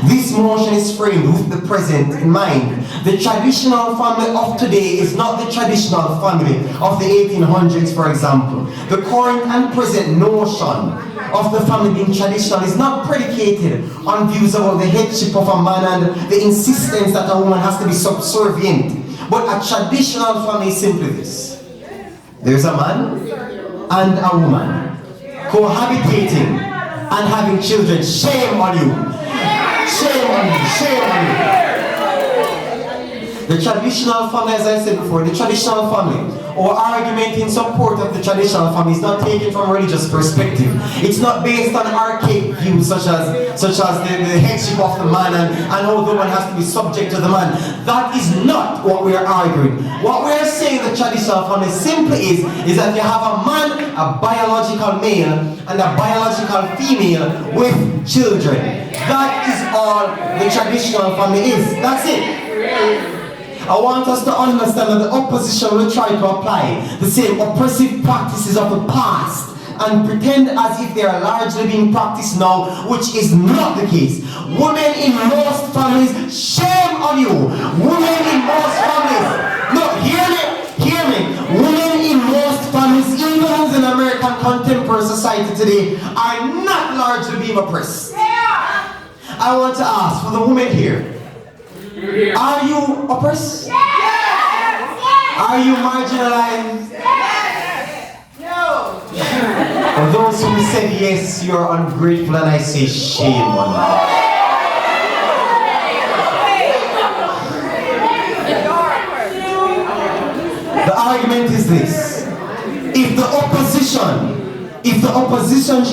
This motion is framed with the present in mind. The traditional family of today is not the traditional family of the 1800s, for example. The current and present notion of the family being traditional is not predicated on views about the headship of a man and the insistence that a woman has to be subservient. But a traditional family is simply this. There's a man and a woman cohabitating and having children. Shame on you. Shame on you, shame on you. The traditional family, as I said before, the traditional family, or argument in support of the traditional family is not taken from a religious perspective. It's not based on archaic views such as the headship of the man and how the woman has to be subject to the man. That is not what we are arguing. What we are saying the traditional family simply is that you have a man, a biological male, and a biological female with children. That is all the traditional family is. That's it. I want us to understand that the opposition will try to apply the same oppressive practices of the past and pretend as if they are largely being practiced now, which is not the case. Women in most families, shame on you. Women in most families, no, hear me. Women in most families, even in American contemporary society today, are not largely being oppressed. I want to ask for the women here. Are you oppressed? Yes. Are you marginalized? Yes. No. For those who said yes, you're ungrateful, and I say shame on you. The argument is this: if the opposition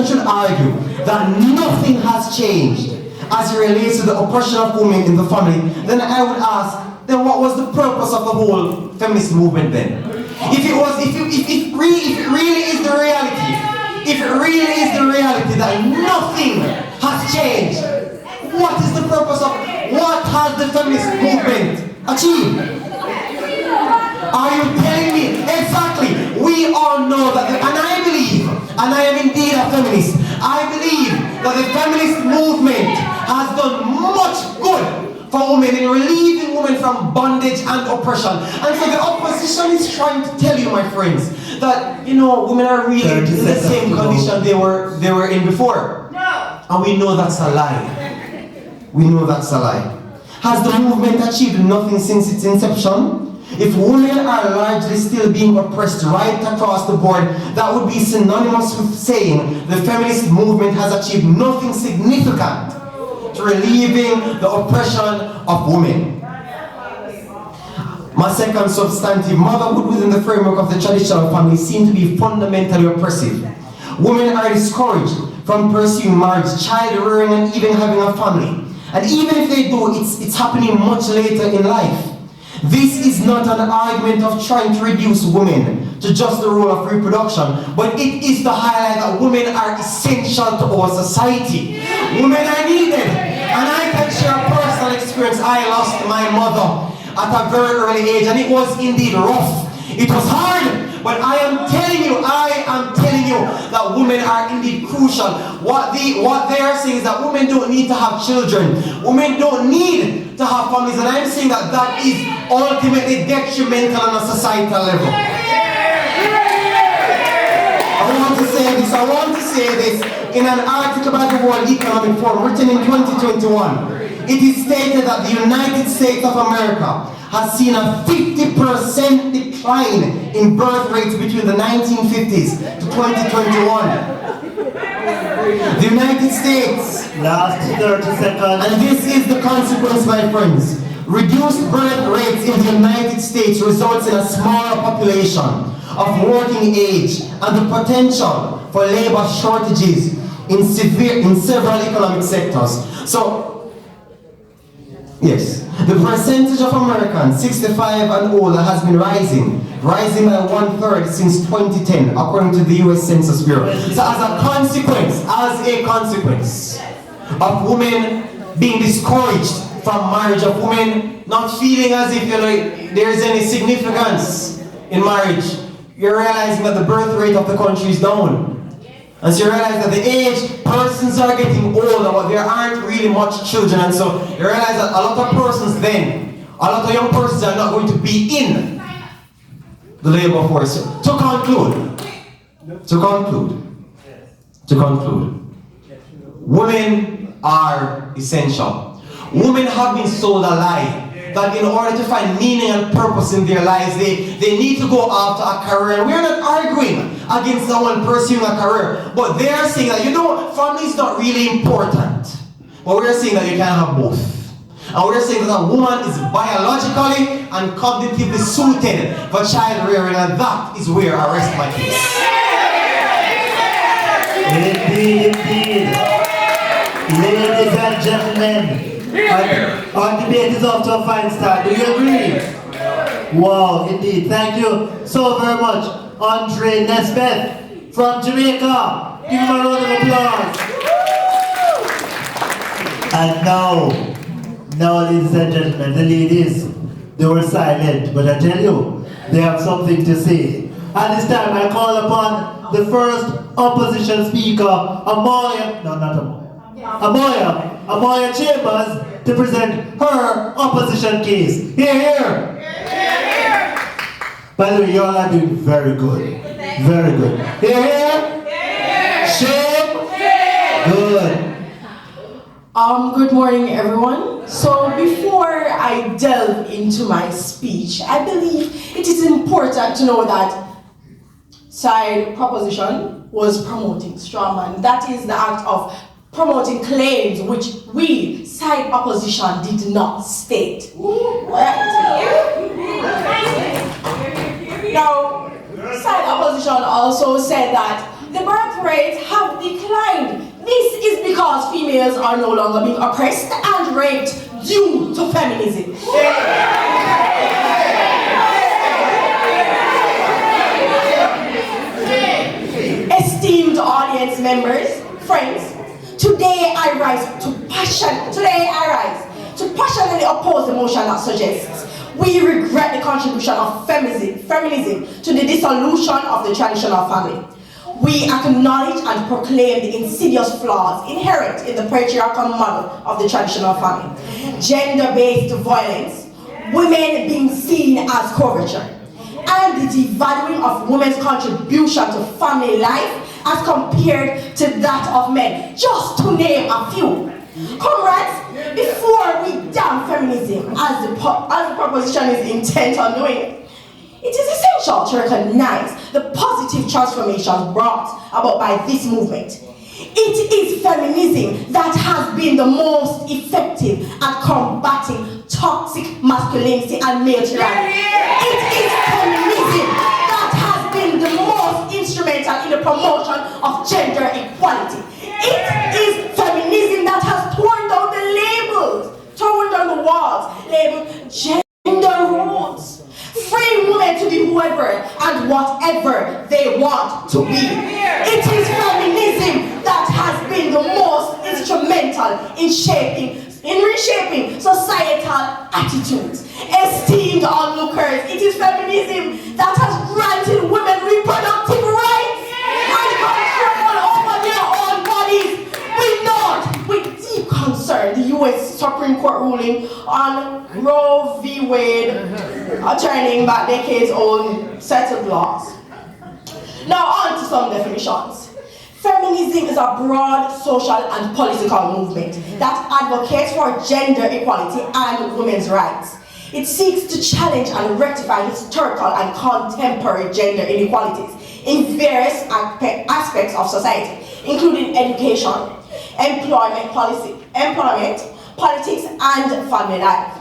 should argue that nothing has changed as it relates to the oppression of women in the family, then I would ask, then what was the purpose of the whole feminist movement then? If it really is the reality that nothing has changed, what is the purpose of, what has the feminist movement achieved? Are you telling me? Exactly. We all know that, and I believe, and I am indeed a feminist, I believe that the feminist movement has done much good for women in relieving women from bondage and oppression. And so the opposition is trying to tell you, my friends, that, you know, women are really in the same condition they were in before. No. And we know that's a lie. We know that's a lie. Has the movement achieved nothing since its inception? If women are largely still being oppressed right across the board, that would be synonymous with saying the feminist movement has achieved nothing significant to relieving the oppression of women. My second substantive, motherhood within the framework of the traditional family seems to be fundamentally oppressive. Women are discouraged from pursuing marriage, child rearing, and even having a family. And even if they do, it's happening much later in life. This is not an argument of trying to reduce women to just the role of reproduction, but it is to highlight that women are essential to our society. Women are needed, and I can share a personal experience. I lost my mother at a very early age, and it was indeed rough. It was hard, but I am telling you that women are indeed crucial. What they are saying is that women don't need to have children. Women don't need to have families, and I'm saying that is ultimately detrimental on a societal level. I want to say this in an article by the World Economic Forum written in 2021. It is stated that the United States of America has seen a 50% decline in birth rates between the 1950s to 2021. The United States. Last 30 seconds. And this is the consequence, my friends. Reduced birth rates in the United States results in a smaller population of working age and the potential for labor shortages in several economic sectors. So, yes, the percentage of Americans 65 and older has been rising by 1/3 since 2010, according to the U.S. Census Bureau. So as a consequence of women being discouraged from marriage, of women not feeling as if there is any significance in marriage, you're realizing that the birth rate of the country is down. And so you realize that the age persons are getting older, but there aren't really much children, and so you realize that a lot of persons then, a lot of young persons are not going to be in the labor force. To conclude, women are essential. Women have been sold a lie that in order to find meaning and purpose in their lives, they need to go after a career. We're not arguing against someone pursuing a career, but they are saying that, family is not really important. But we're saying that you can have both. And we're saying that a woman is biologically and cognitively suited for child rearing, and that is where I rest my case. Indeed. Ladies and gentlemen, our debate is off to a fine start. Do you agree? Wow, indeed. Thank you so very much, Andre Nesbeth from Jamaica. Give him a round of applause. And now, ladies and gentlemen, the ladies, they were silent, but I tell you, they have something to say. At this time, I call upon the first opposition speaker, Amoya Chambers, to present her opposition case. Here. By the way, you all are doing very good. Very good. Here. Shame. Good. Good morning, everyone. So before I delve into my speech, I believe it is important to know that side proposition was promoting strawman. That is the act of promoting claims which we, side opposition, did not state. Right? Now, side opposition also said that the birth rates have declined. This is because females are no longer being oppressed and raped due to feminism. Esteemed audience members, friends, today I rise to passionately oppose the motion that suggests we regret the contribution of feminism to the dissolution of the traditional family. We acknowledge and proclaim the insidious flaws inherent in the patriarchal model of the traditional family. Gender-based violence, women being seen as coverture, and the devaluing of women's contribution to family life as compared to that of men, just to name a few. Comrades, before we damn feminism, as the proposition is intent on doing, it is essential to recognize the positive transformations brought about by this movement. It is feminism that has been the most effective at combating toxic masculinity and male tyranny. It is feminism that has been the most instrumental in the promotion of gender equality. It is feminism that has torn down the labels, torn down the walls, labeled gender roles, freeing women to be whoever and whatever they want to be. It is feminism that has been the most instrumental in reshaping societal attitudes. Esteemed onlookers, it is feminism that has granted women reproductive rights and control over their own bodies. We note with deep concern the U.S. Supreme Court ruling on Roe v. Wade, turning back decades-old set of laws. Now on to some definitions. Feminism is a broad social and political movement that advocates for gender equality and women's rights. It seeks to challenge and rectify historical and contemporary gender inequalities in various aspects of society. including education, employment, politics, and family life.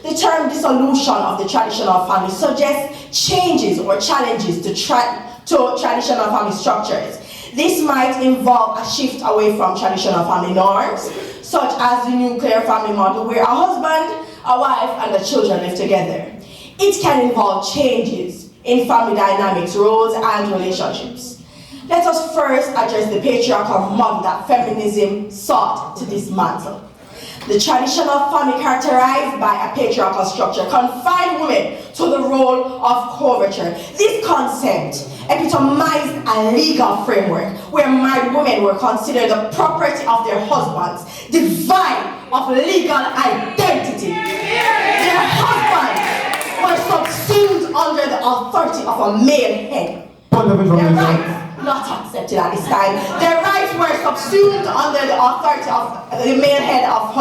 The term dissolution of the traditional family suggests changes or challenges to traditional family structures. This might involve a shift away from traditional family norms, such as the nuclear family model where a husband, a wife, and the children live together. It can involve changes in family dynamics, roles, and relationships. Let us first address the patriarchal model that feminism sought to dismantle. The traditional family, characterized by a patriarchal structure, confined women to the role of coverture. This concept epitomized a legal framework where married women were considered the property of their husbands, devoid of legal identity. Their husbands were subsumed under the authority of a male head. Their rights not accepted at this time. Their rights were subsumed under the authority of the male head of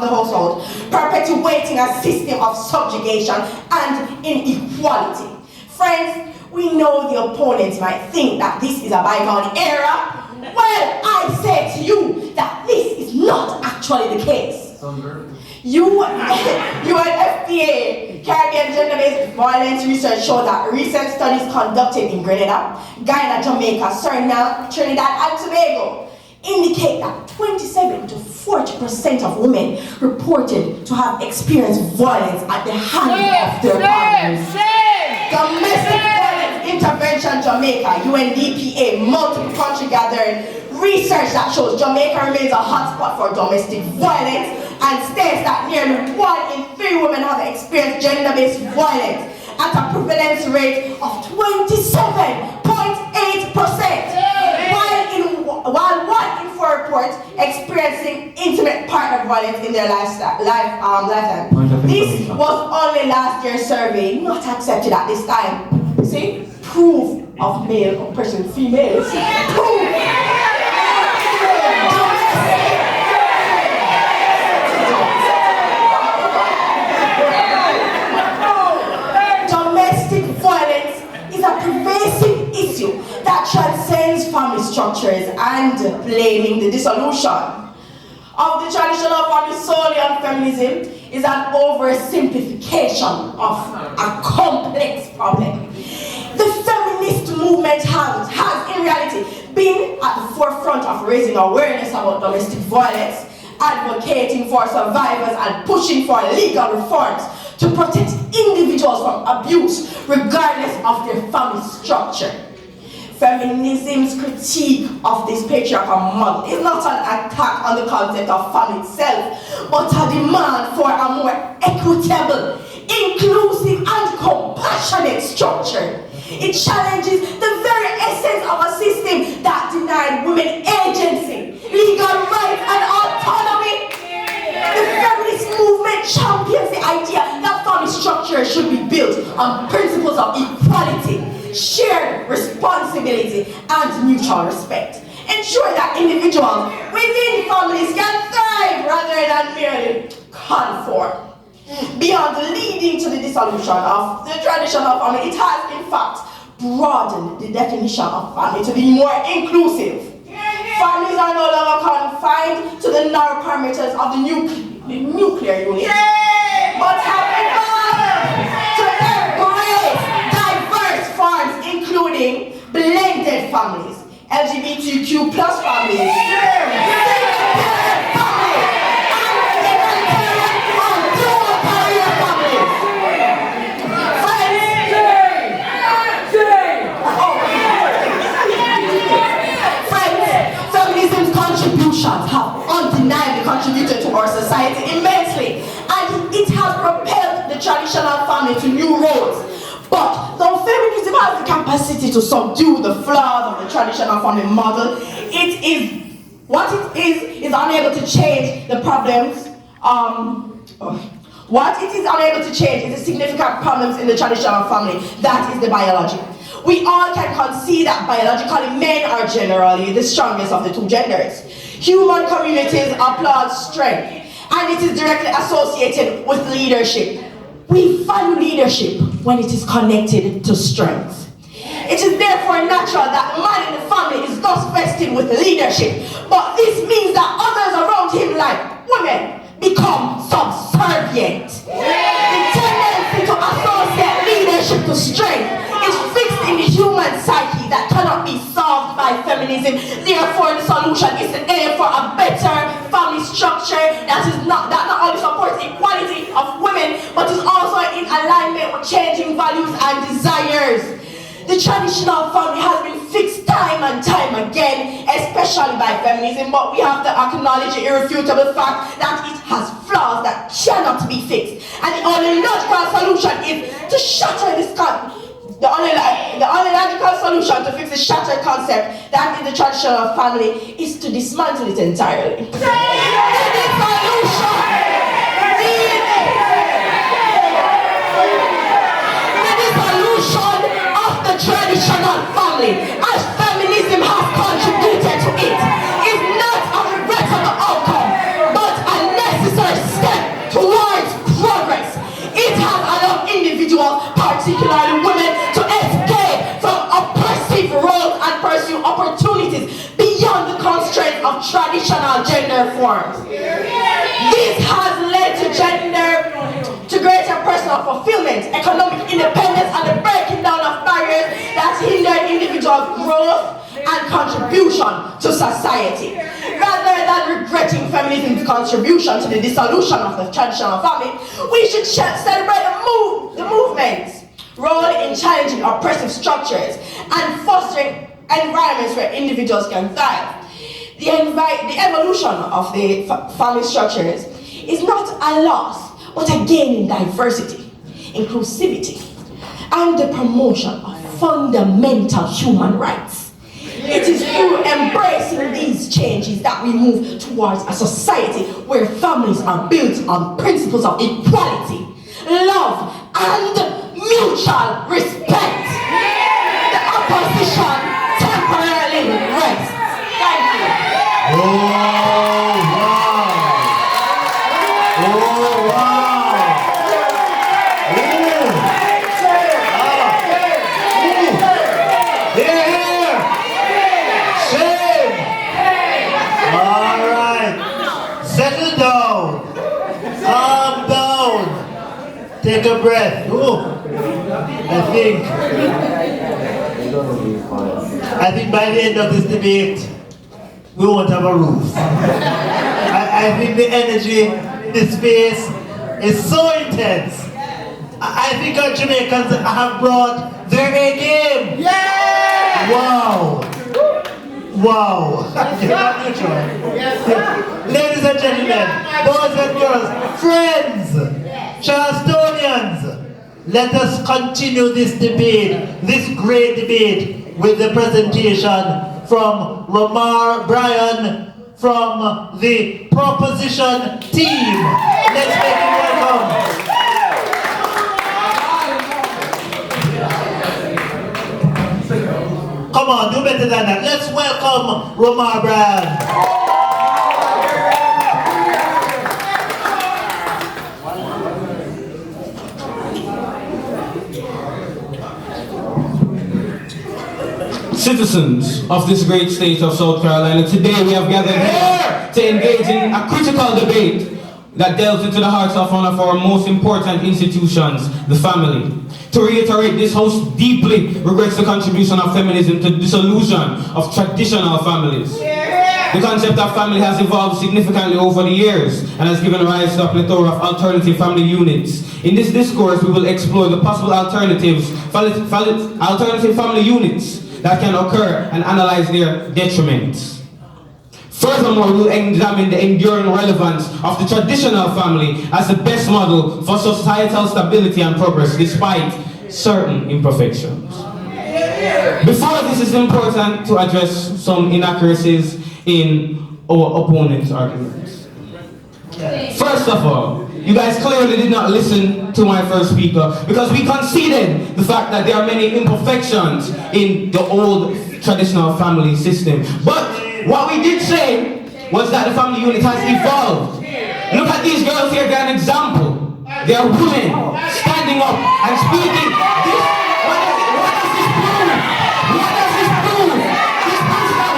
the household, perpetuating a system of subjugation and inequality. Friends, we know the opponents might think that this is a bygone era. Well, I say to you that this is not actually the case. UNFPA Caribbean Gender-Based Violence Research showed that recent studies conducted in Grenada, Guyana, Jamaica, Suriname, Trinidad, and Tobago indicate that 27 to 40% of women reported to have experienced violence at the hands of their partners. Domestic Violence Intervention Jamaica, UNDPA, multiple country gathering research that shows Jamaica remains a hotspot for domestic violence and states that nearly 1 in 3 women have experienced gender-based violence at a prevalence rate of 27.8%, while 1 in 4 reports experiencing intimate partner violence in their lifetime. This was only last year's survey, not accepted at this time. See? Proof of male oppression females. Proof. Pervasive issue that transcends family structures and blaming the dissolution of the traditional family solely on feminism is an oversimplification of a complex problem. The feminist movement has in reality been at the forefront of raising awareness about domestic violence, advocating for survivors and pushing for legal reforms to protect individuals from abuse regardless of their family structure. Feminism's critique of this patriarchal model is not an attack on the concept of family itself, but a demand for a more equitable, inclusive, and compassionate structure. It challenges the very essence of a system that denied women agency, legal rights, and autonomy. The feminist movement champions the idea that family structure should be built on principles of equality, shared responsibility, and mutual respect. Ensure that individuals within families can thrive rather than merely conform. Beyond leading to the dissolution of the traditional family, it has in fact broadened the definition of family to be more inclusive. Families are no longer confined to the narrow parameters of the nuclear unit, but have evolved to embrace diverse forms, including blended families, LGBTQ+ families, have undeniably contributed to our society immensely, and it has propelled the traditional family to new roles. But though feminism has the capacity to subdue the flaws of the traditional family model, what it is unable to change the problems. What it is unable to change is the significant problems in the traditional family. That is the biology. We all can concede that biologically men are generally the strongest of the two genders. Human communities applaud strength, and it is directly associated with leadership. We value leadership when it is connected to strength. It is therefore natural that the man in the family is thus vested with leadership. But this means that others around him, like women, become subservient. The tendency to associate leadership to strength is fixed in the human psyche that cannot be solved by feminism. Therefore, the solution is to aim for a better family structure that not only supports equality of women, but is also in alignment with changing values and desires. The traditional family has been fixed time and time again, especially by feminism, but we have to acknowledge the irrefutable fact that it has flaws that cannot be fixed. And the only logical solution is to shatter this the only logical solution to fix the shattered concept that is the traditional family is to dismantle it entirely. Traditional family, as feminism has contributed to it, is not a regrettable outcome, but a necessary step towards progress. It has allowed individuals, particularly women, to escape from oppressive roles and pursue opportunities beyond the constraints of traditional gender forms. This has led to greater personal fulfillment, economic independence, and the breaking down of barriers that hinder individual growth and contribution to society. Rather than regretting feminism's contribution to the dissolution of the traditional family, we should celebrate the movement's role in challenging oppressive structures and fostering environments where individuals can thrive. The evolution of the family structures is not a loss, but a gain in diversity, inclusivity, and the promotion of fundamental human rights. It is through embracing these changes that we move towards a society where families are built on principles of equality, love, and mutual respect. The opposition temporarily rests. Thank you. Oh, wow. Oh, wow. Take a breath. Ooh. I think by the end of this debate, we won't have a roof. I think the energy in this space is so intense. I think our Jamaicans have brought their A game. Yeah! Wow. Wow. Ladies and gentlemen, boys and girls, friends, Charlestonians, let us continue this debate, this great debate, with the presentation from Romar Bryan from the proposition team. Let's make him welcome. Come on, do better than that. Let's welcome Romar Bryan. Citizens of this great state of South Carolina, today we have gathered here to engage in a critical debate that delves into the hearts of one of our most important institutions, the family. To reiterate, this House deeply regrets the contribution of feminism to the dissolution of traditional families. The concept of family has evolved significantly over the years and has given rise to a plethora of alternative family units. In this discourse, we will explore the possible alternative family units that can occur and analyze their detriments. Furthermore, we will examine the enduring relevance of the traditional family as the best model for societal stability and progress despite certain imperfections. Before this, is important to address some inaccuracies in our opponent's arguments. First of all, you guys clearly did not listen to my first speaker because we conceded the fact that there are many imperfections in the old traditional family system. But what we did say was that the family unit has evolved. Look at these girls here, they're an example. They are women standing up and speaking. What does this prove? What does this prove? This proves that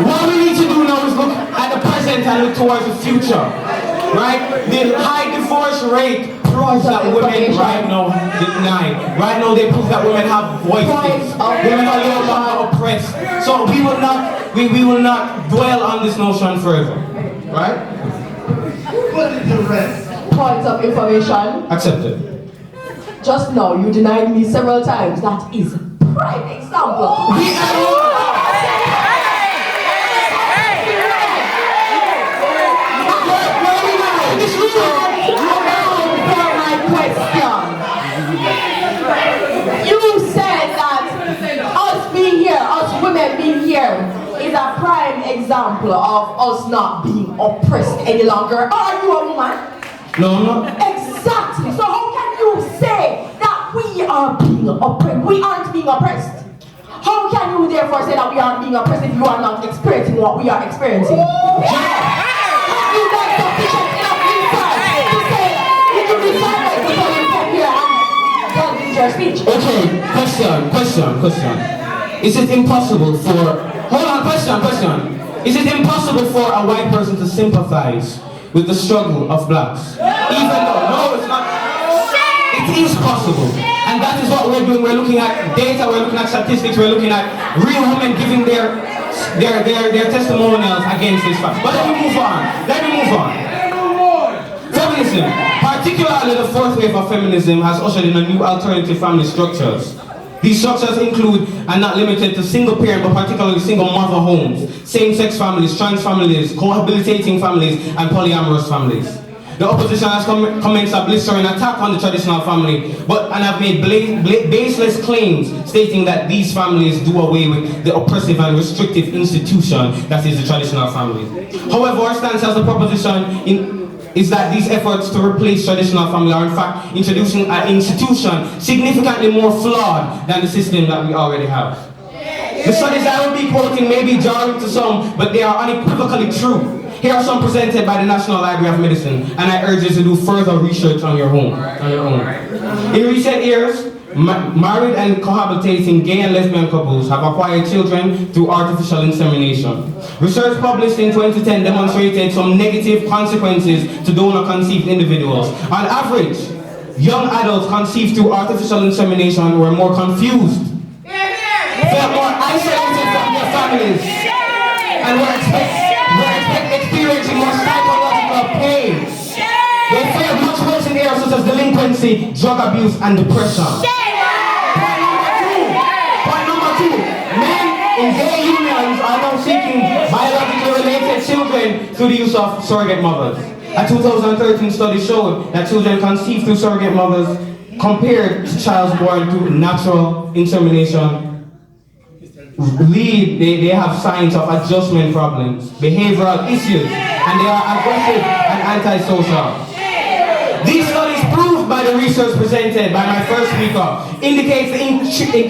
What we need to do now is look at the present and look towards the future. Right? The high divorce rate proves that women right now deny. Right now they prove that women have voices. Women are no longer oppressed. So we will not dwell on this notion further. Right? Put it to rest. Points of information. Accepted. Just now, you denied me several times. That is prime example. You said that us being here, us women being here, is a prime example of us not being oppressed any longer. Are you a woman? No, I'm not. Exactly. So how can you say that we are being oppressed? We aren't being oppressed. How can you therefore say that we aren't being oppressed if you are not experiencing what we are experiencing? Have you got sufficient enough insight to say you can decide before you come here and tell your speech? Okay, question. Is it impossible for... Hold on, question. Is it impossible for a white person to sympathize with the struggle of blacks? Even though, no, it's not. It is possible. And that is what we're doing. We're looking at data, we're looking at statistics, we're looking at real women giving their testimonials against this fact. But let me move on. Feminism, particularly the fourth wave of feminism, has ushered in a new alternative family structures. These structures include, and not limited to, single parent, but particularly single mother homes, same-sex families, trans families, cohabitating families, and polyamorous families. The opposition has commenced a blistering attack on the traditional family, and have made baseless claims stating that these families do away with the oppressive and restrictive institution that is the traditional family. However, our stance as the proposition is that these efforts to replace traditional family are in fact introducing an institution significantly more flawed than the system that we already have. The studies I will be quoting may be jarring to some, but they are unequivocally true. Here are some presented by the National Library of Medicine, and I urge you to do further research on your own. In recent years, married and cohabitating gay and lesbian couples have acquired children through artificial insemination. Research published in 2010 demonstrated some negative consequences to donor-conceived individuals. On average, young adults conceived through artificial insemination were more confused, felt more isolated from their families, and were experiencing more psychological pain. They fared much worse in areas such as delinquency, drug abuse, and depression. Point number two, men in gay unions are now seeking biologically related children through the use of surrogate mothers. A 2013 study showed that children conceived through surrogate mothers compared to children born through natural insemination they have signs of adjustment problems, behavioral issues, and they are aggressive and antisocial. These studies proved by the research presented by my first speaker indicates the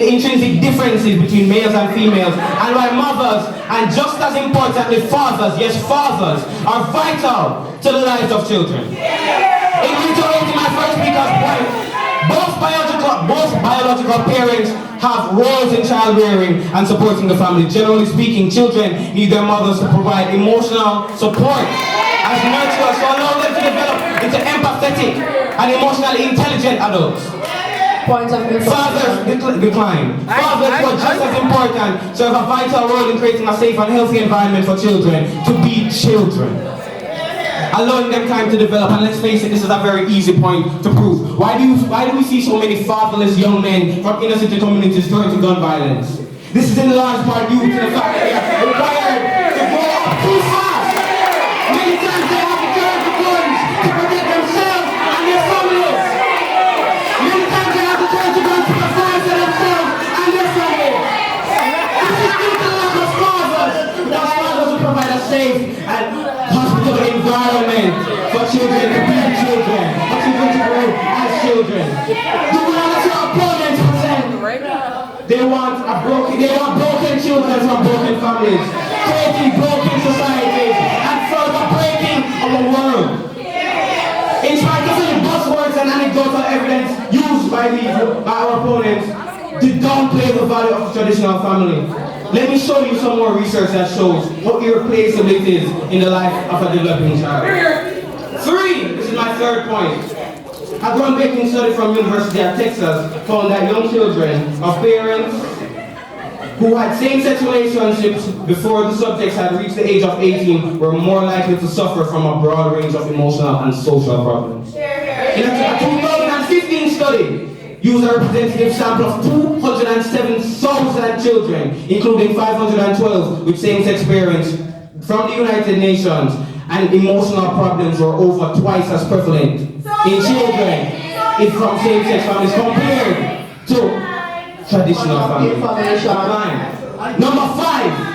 intrinsic differences between males and females, and why mothers, and just as importantly fathers, yes fathers, are vital to the lives of children. In reiterating my first speaker's point, both biological parents have roles in child rearing and supporting the family. Generally speaking, children need their mothers to provide emotional support as nurturers to allow them to develop into empathetic and emotionally intelligent adults. Fathers decline. Fathers, who are just as important, serve a vital role in creating a safe and healthy environment for children to be children. Allowing them time to develop, and let's face it, this is a very easy point to prove. Why do we see so many fatherless young men from inner city communities turn to gun violence? This is in large part due to the fact that they are required to grow up too fast. Many times they have to turn to guns to protect themselves and their families. Many times they have to turn to guns to provide for themselves and their families. This is due to the lack of fathers. Without fathers who provide a safe and hospitable environment for children to be children, for children to grow as children. Do not let your opponents present. They want broken children from broken families, creating broken societies, and further breaking our world. In spite of the buzzwords and anecdotal evidence used by our opponents to downplay the value of traditional family, Let me show you some more research that shows how irreplaceable it is in the life of a developing child. 3, this is my third point. A groundbreaking study from University of Texas found that young children of parents who had same-sex relationships before the subjects had reached the age of 18 were more likely to suffer from a broad range of emotional and social problems. In a 2015 study, used a representative sample of 207,000 children, including 512 with same-sex parents from the United Nations, and emotional problems were over twice as prevalent in children from same-sex families compared to traditional families. Number 5.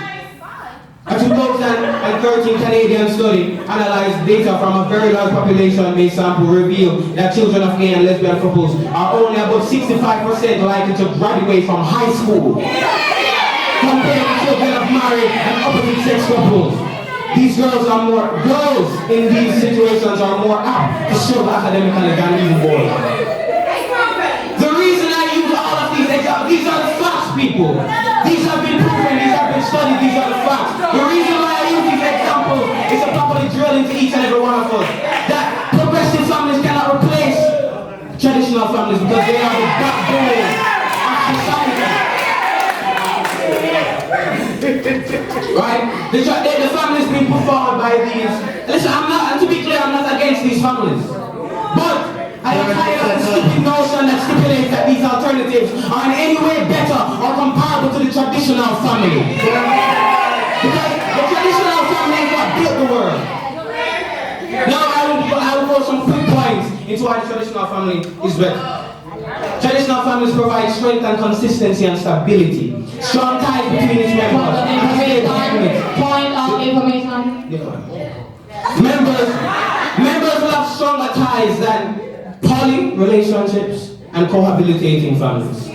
A 2013 Canadian study analyzed data from a very large population-based sample revealed that children of gay and lesbian couples are only about 65% likely to graduate from high school compared to children of married and opposite-sex couples. These girls in these situations are more apt to struggle academically than even boys. The reason I use all of these examples, these are the facts, people. These have been proven, these have been studied, these are the facts. The reason why I use these examples is to properly drill into each and every one of us that progressive families cannot replace traditional families because they are the backbone of society. Right? The families being put forward by these. Listen, and to be clear, I'm not against these families. But I am tired of the stupid notion that stipulates that these alternatives are in any way better or comparable to the traditional family. Because the traditional family is what built the world. Now I will go some quick points into why the traditional family is better. Traditional families provide strength and consistency and stability. Strong ties between its members. Point of information. Members will have stronger ties than poly relationships and cohabitating families.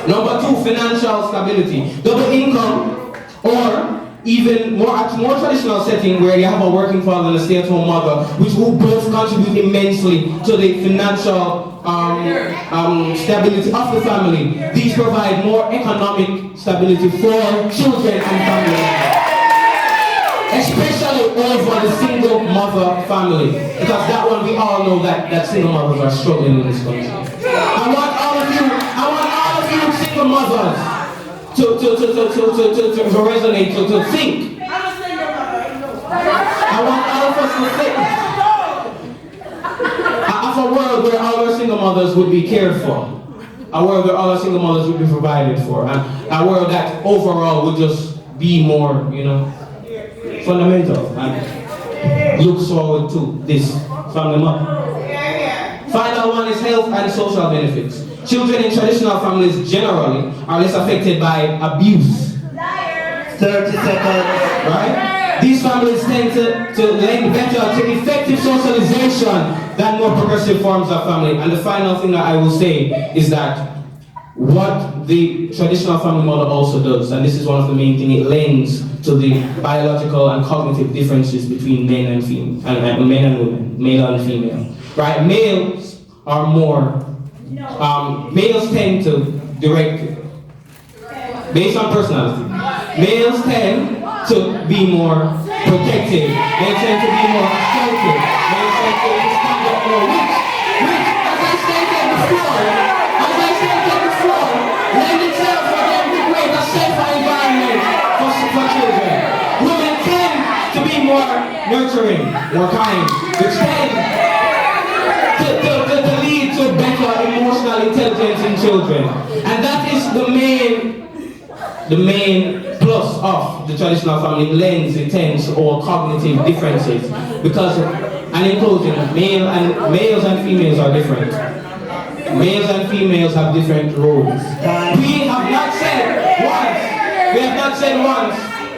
Number 2, financial stability. Double income, or even more traditional setting where you have a working father and a stay-at-home mother, which will both contribute immensely to the financial stability of the family. These provide more economic stability for children and families, especially over the single mother family, because that one we all know that single mothers are struggling in this country. I want all of you single mothers to resonate, to think. I want all of us to think of a world where all our single mothers would be cared for, a world where all our single mothers would be provided for, and a world that overall would just be more, fundamental and looks forward to this family month. Final one is health and social benefits. Children in traditional families generally are less affected by abuse. 30 seconds. Right? These families tend to lend better to effective socialization than more progressive forms of family. And the final thing that I will say is that what the traditional family model also does, and this is one of the main things, it lends to the biological and cognitive differences between men and female, and men and women, male and female. Right? Males are more, males tend to direct, based on personality, males tend to be more protective, they tend to be more assertive, they tend to stand up more, which, as I stated before, lend itself for them to create a safer environment for children. Women tend to be more nurturing, more kind, which tend to lead to better emotional intelligence in children. And that is the main plus of the traditional family. Lends intense or cognitive differences, because, and in closing, males and females are different. Males and females have different roles. We have not said once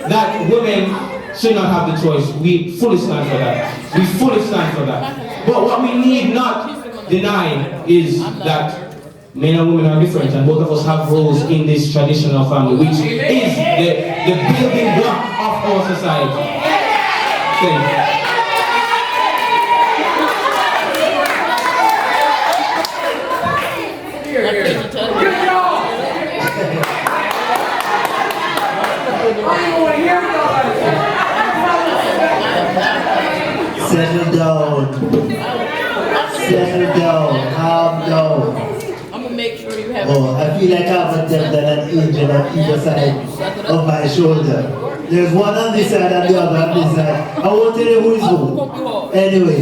that women should not have the choice. We fully stand for that. We fully stand for that. But what we need not deny is that men and women are different, and both of us have roles in this traditional family, which is the building block of our society. Thank you. Settle down. Settle down. Calm down. I'm gonna make sure you have. Oh, I feel like I have a devil and an angel on either side of my shoulder. There's one on this side and the other on this side. I won't tell you who is who. Anyway.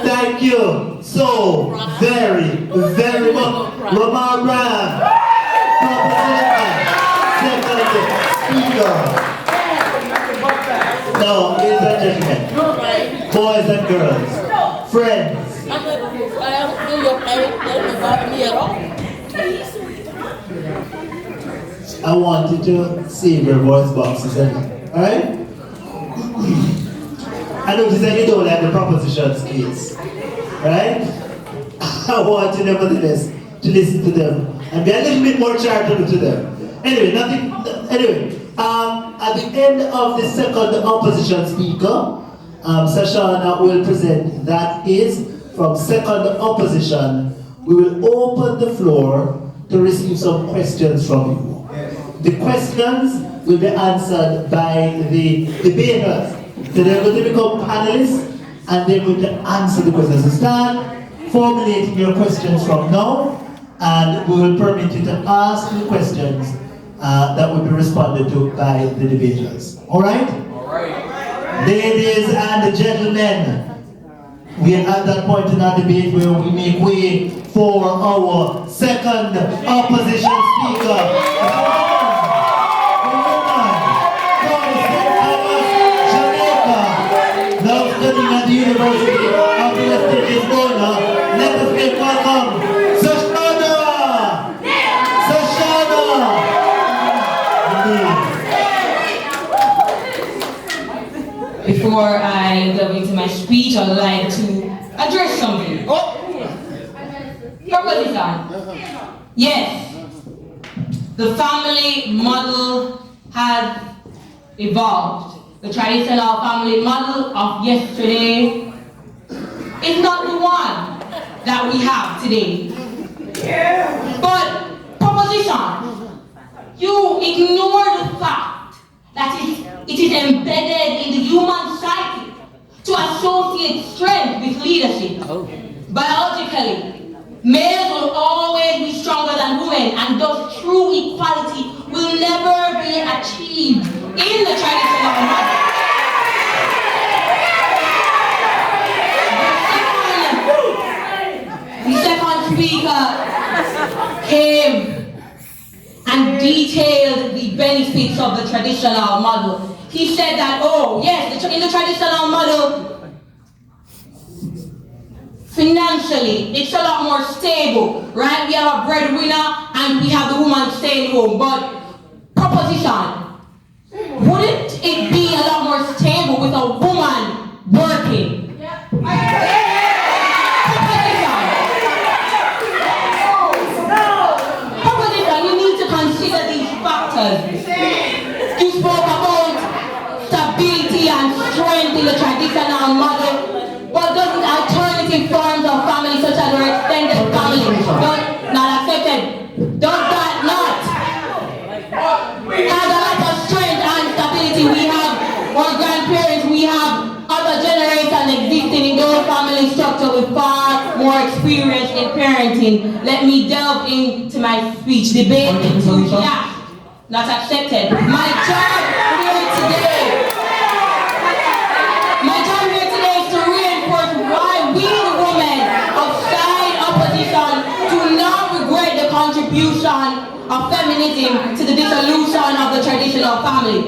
Thank you so very much. Roman Brand, speaker. No, ladies and gentlemen, boys and girls, friends. I don't feel your parents doesn't bother me at all. I want you to save your voice boxes, alright? I noticed that you don't like the propositions case, right? I want you nevertheless to listen to them and be a little bit more charitable to them. Anyway, at the end of the second opposition speaker, Sashana will present. That is from second opposition. We will open the floor to receive some questions from you. The questions will be answered by the debaters. So they're going to become panelists and they're going to answer the questions. So start formulating your questions from now, and we will permit you to ask the questions that will be responded to by the debaters. Alright? Alright. Ladies and gentlemen, we are at that point in our debate where we make way for our second opposition speaker. Now studying at the University of the West Indies, Lorna. Let us make welcome Sashana! Sashana! Before I delve into my speech, I'd like to address something. Proposition. Yes, the family model has evolved. The traditional family model of yesterday is not the one that we have today. But proposition, you ignore the fact that it is embedded in the human psyche to associate strength with leadership. Biologically, males will always be stronger than women, and thus true equality will never be achieved in the traditional model. The second speaker came and detailed the benefits of the traditional model. He said that, oh yes, in the traditional model, financially, it's a lot more stable, right? We have a breadwinner and we have the woman staying home. But proposition, wouldn't it be a lot more stable with a woman working? Proposition, you need to consider these factors. You spoke about stability and strength in the traditional model, but doesn't alternative forms of family such as your extended family not accepted? Does that not have a lot of strength and stability? We have our grandparents, we have other generations existing in those family structures with far more experience in parenting. Let me delve into my speech. Debate into that. Not accepted. My job here today is to reinforce why we, the women of side opposition, do not regret the contribution of feminism to the dissolution of the traditional family.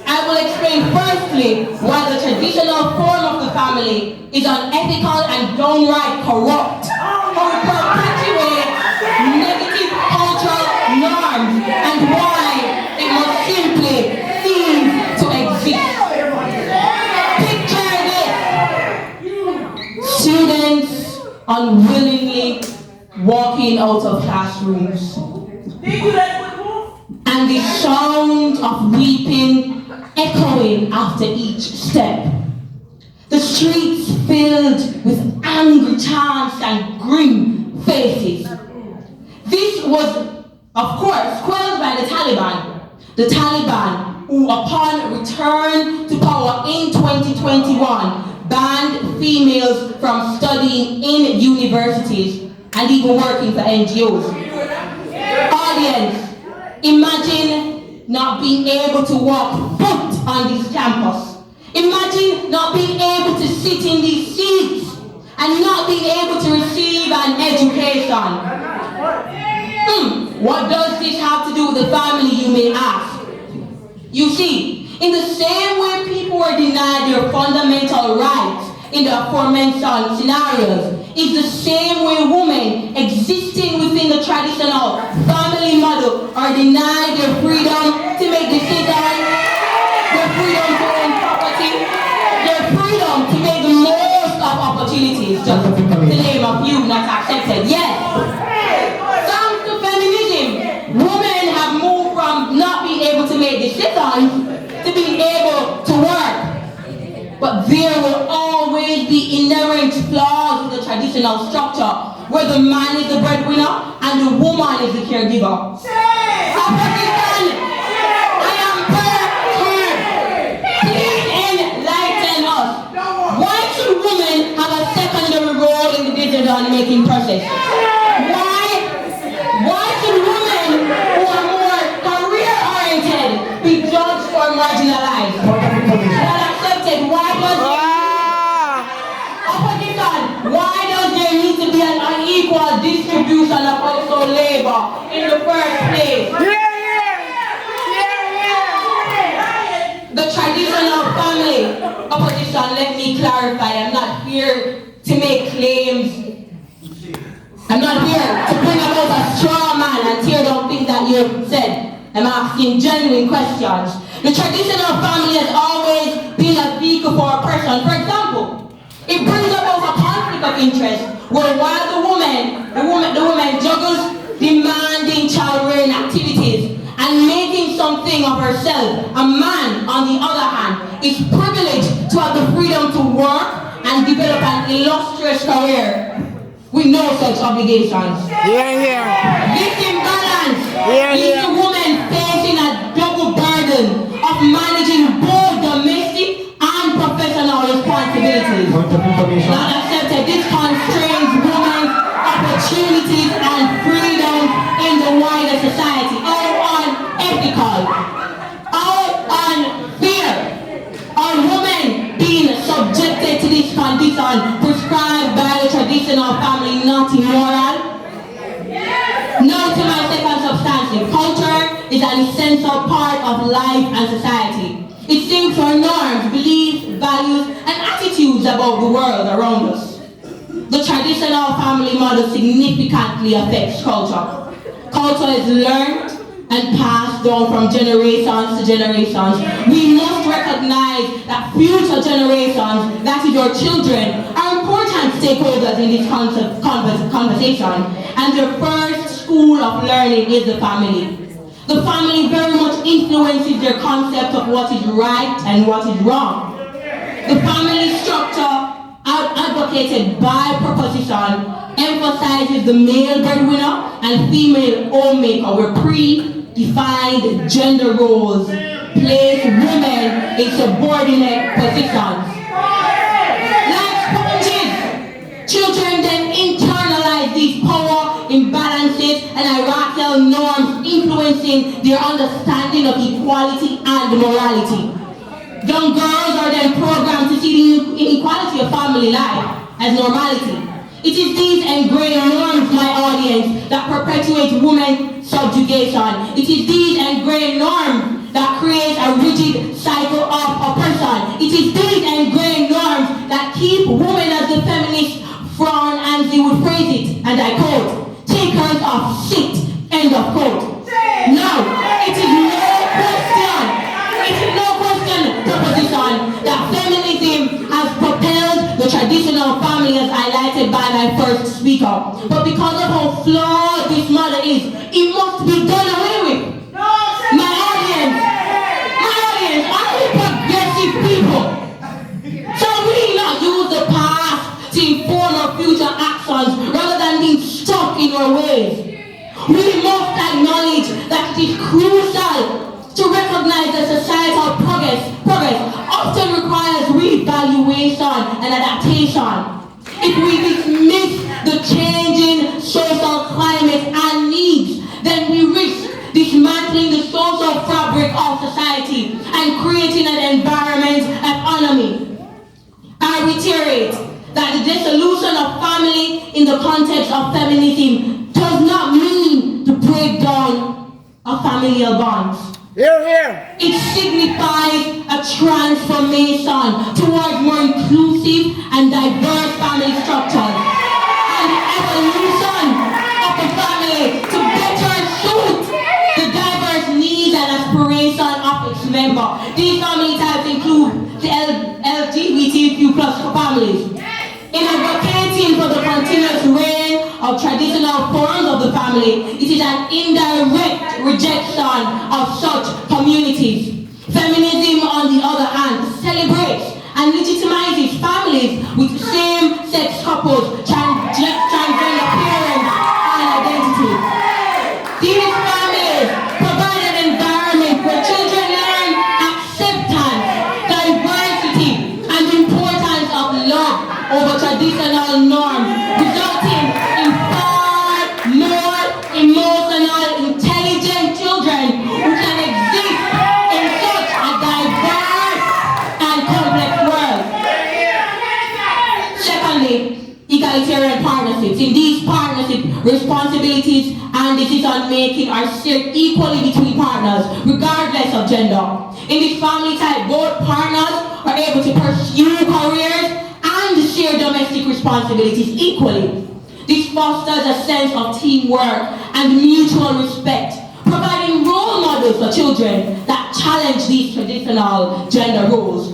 I will explain firstly why the traditional form of the family is unethical and downright corrupt, how it perpetuates negative cultural norms, and why it must simply cease to exist. Picture this: students unwillingly walking out of classrooms, and the sound of weeping echoing after each step. The streets filled with angry chants and grim faces. This was, of course, quelled by the Taliban, The Taliban, who upon return to power in 2021, banned females from studying in universities and even working for NGOs. Audience, imagine not being able to walk foot on this campus. Imagine not being able to sit in these seats and not being able to receive an education. What does this have to do with the family, you may ask? You see, in the same way people were denied their fundamental rights in the aforementioned scenarios, is the same way women existing within the traditional family model are denied their freedom to make decisions, their freedom to own property, their freedom to make the most of opportunities, just to name a few not accepted. Yes. Thanks to feminism, women have moved from not being able to make decisions to being able to work. But there will always be inherent flaws in the traditional structure where the man is the breadwinner and the woman is the caregiver. I am Peart. Please enlighten us. Why should women have a secondary role in the decision-making process? Why should women who are more career-oriented be judged for marginalized? Why does there need to be an unequal distribution of household labor in the first place? The traditional family opposition, let me clarify, I'm not here to make claims. I'm not here to bring about a straw man and tear down things that you've said. I'm asking genuine questions. The traditional family has always been a vehicle for oppression. For example, it brings about a conflict of interest where while the woman juggles demanding child-rearing activities and making something of herself, a man, on the other hand, is privileged to have the freedom to work and develop an illustrious career with no such obligations. This imbalance leaves the woman facing a double burden of managing both domestic and professional responsibilities. Not accepted, this constrains women's opportunities and freedom in the wider society. How unethical, how unfair are women being subjected to this condition prescribed by the traditional family, not immoral? Now to my second substantive. Culture is an essential part of life and society. It shapes our norms, beliefs, values, and attitudes about the world around us. The traditional family model significantly affects culture. Culture is learned and passed down from generations to generations. We must recognize that future generations, that is your children, are important stakeholders in this conversation, and their first school of learning is the family. The family very much influences their concept of what is right and what is wrong. The family structure, advocated by proposition, emphasizes the male breadwinner and female homemaker, where predefined gender roles place women in subordinate positions. Like sponges, children then internalize these power imbalances and hierarchical norms, influencing their understanding of equality and morality. Young girls are then programmed to see the inequality of family life as normality. It is these ingrained norms, my audience, that perpetuate women's subjugation. It is these ingrained norms that create a rigid cycle of oppression. It is these ingrained norms that keep women, as the feminists frown and they would phrase it, and I quote, "takers of shit," end of quote. Now, it is no question proposition that feminism has propelled the traditional family, as highlighted by my first speaker. But because of how flawed this model is, it must be done away with. My audience, only progressive people. So we not use the past to inform our future actions rather than being stuck in our ways. We must acknowledge that it is crucial to as a societal progress often requires reevaluation and adaptation. If we dismiss the changing social climate and needs, then we risk dismantling the social fabric of society and creating an environment economy. I reiterate that the dissolution of family in the context of feminism does not mean the breakdown of familial bonds. Hear, hear. It signifies a transformation towards more inclusive and diverse family structures and the evolution of the family to better suit the diverse needs and aspirations of its members. These family types include the LGBTQ+ families. In advocating for the continuous reign of traditional forms of the family, it is an indirect rejection of such communities. Feminism, on the other hand, celebrates and legitimizes families with same-sex couples, transgender parents, and identity. These families provide an environment where children learn acceptance, diversity, and the importance of love over traditional norms, resulting in far more emotional, intelligent children who can exist in such a diverse and complex world. Secondly, egalitarian partnerships. In these partnerships, responsibilities and decision-making are shared equally between partners, regardless of gender. In this family type, both partners are able to pursue careers and share domestic responsibilities equally. This fosters a sense of teamwork and mutual respect, providing role models for children that challenge these traditional gender roles.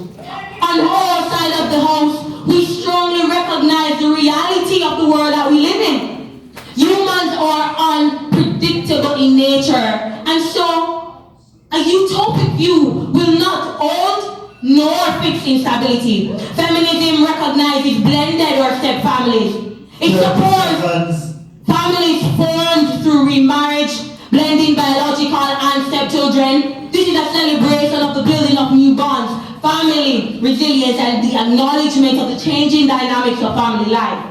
On our side of the house, we strongly recognize the reality of the world that we live in. Humans are unpredictable in nature, and so a utopic view will not hold nor fix instability. Feminism recognizes blended or step families. It supports families formed through remarriage, blending biological and stepchildren. This is a celebration of the building of new bonds, family resilience, and the acknowledgement of the changing dynamics of family life.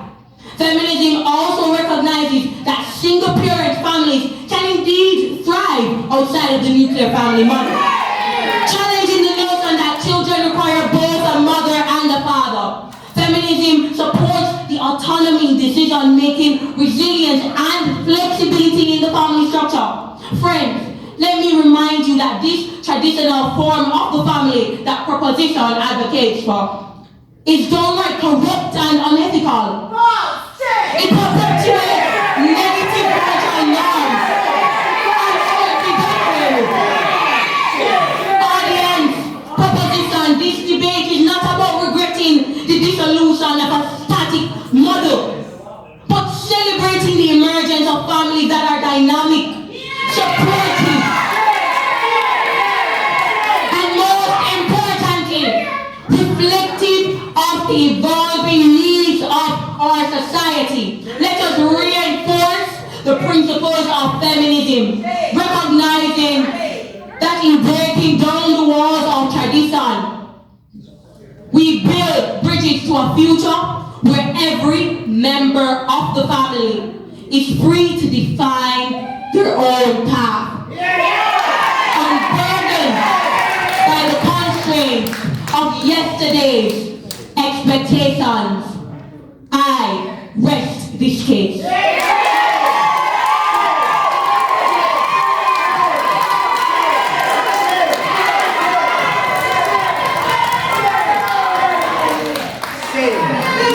Feminism also recognizes that single-parent families can indeed thrive outside of the nuclear family model, challenging the notion that children require both a mother and a father. Feminism supports the autonomy, decision-making, resilience, and flexibility in the family structure. Friends, let me remind you that this traditional form of the family that proposition advocates for is downright corrupt and unethical. It perpetuates negative cultural norms and should be dealt with. Audience, proposition, this debate is not about regretting the dissolution of a static model, but celebrating the emergence of families that are dynamic, supportive, and most importantly, reflective of the evolving needs of our society. Let us reinforce the principles of feminism, recognizing that in breaking down the walls of tradition, we build bridges to a future where every member of the family is free to define their own path. Unburdened by the constraints of yesterday's expectations, I rest this case.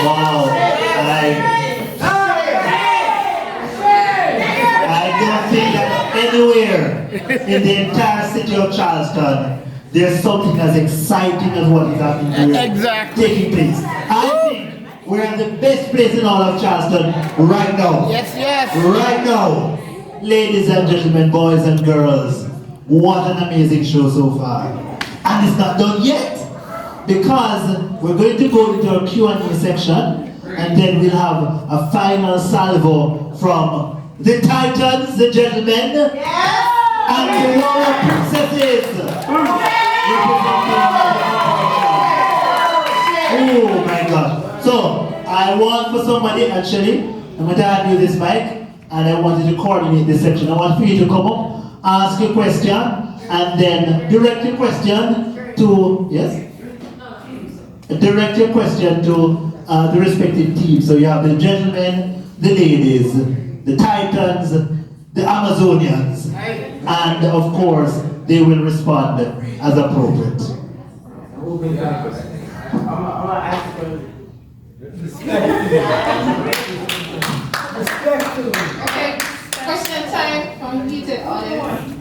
Wow, I don't think that anywhere in the entire city of Charleston there's something as exciting as what is happening here, taking place. I think we're at the best place in all of Charleston right now. Yes, yes. Right now. Ladies and gentlemen, boys and girls, what an amazing show so far. And it's not done yet, because we're going to go into our Q&A section, and then we'll have a final salvo from the Titans, the gentlemen. And the Lorna princesses. Oh my God. So, I want for somebody actually, I'm going to hand you this mic, and I want you to coordinate this section. I want for you to come up, ask your question, and then direct your question to, yes? Direct your question to the respective teams. So you have the gentlemen, the ladies, the Titans, the Amazonians, and of course, they will respond as appropriate. Okay, question time from heated audience.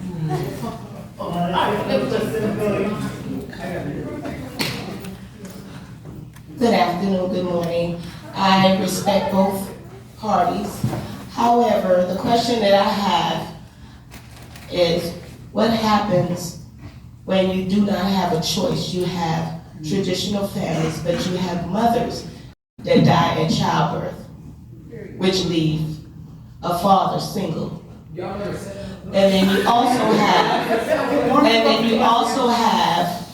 Good afternoon, good morning. I respect both parties. However, the question that I have is, what happens when you do not have a choice? You have traditional families, but you have mothers that die in childbirth, which leave a father single. And then you also have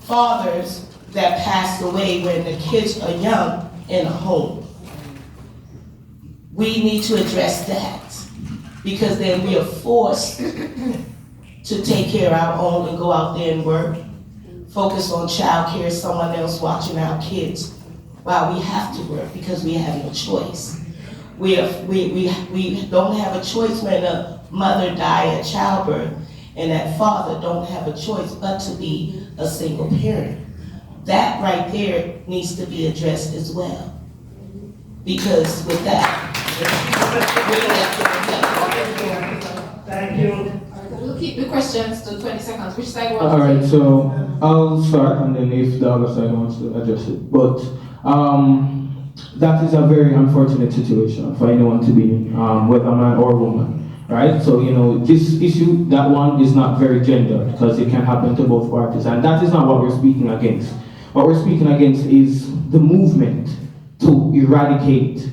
fathers that pass away when the kids are young in a home. We need to address that, because then we are forced to take care of our own and go out there and work, focus on child care, someone else watching our kids, while we have to work because we have no choice. We don't have a choice when a mother dies at childbirth, and that father don't have a choice but to be a single parent. That right there needs to be addressed as well. Because with that, thank you. We'll keep the questions to 20 seconds. Which side wants All right, so I'll start, and then if the other side wants to address it. But that is a very unfortunate situation for anyone to be in, whether man or woman, right? So, you know, this issue, that one is not very gendered, because it can happen to both parties, and that is not what we're speaking against. What we're speaking against is the movement to eradicate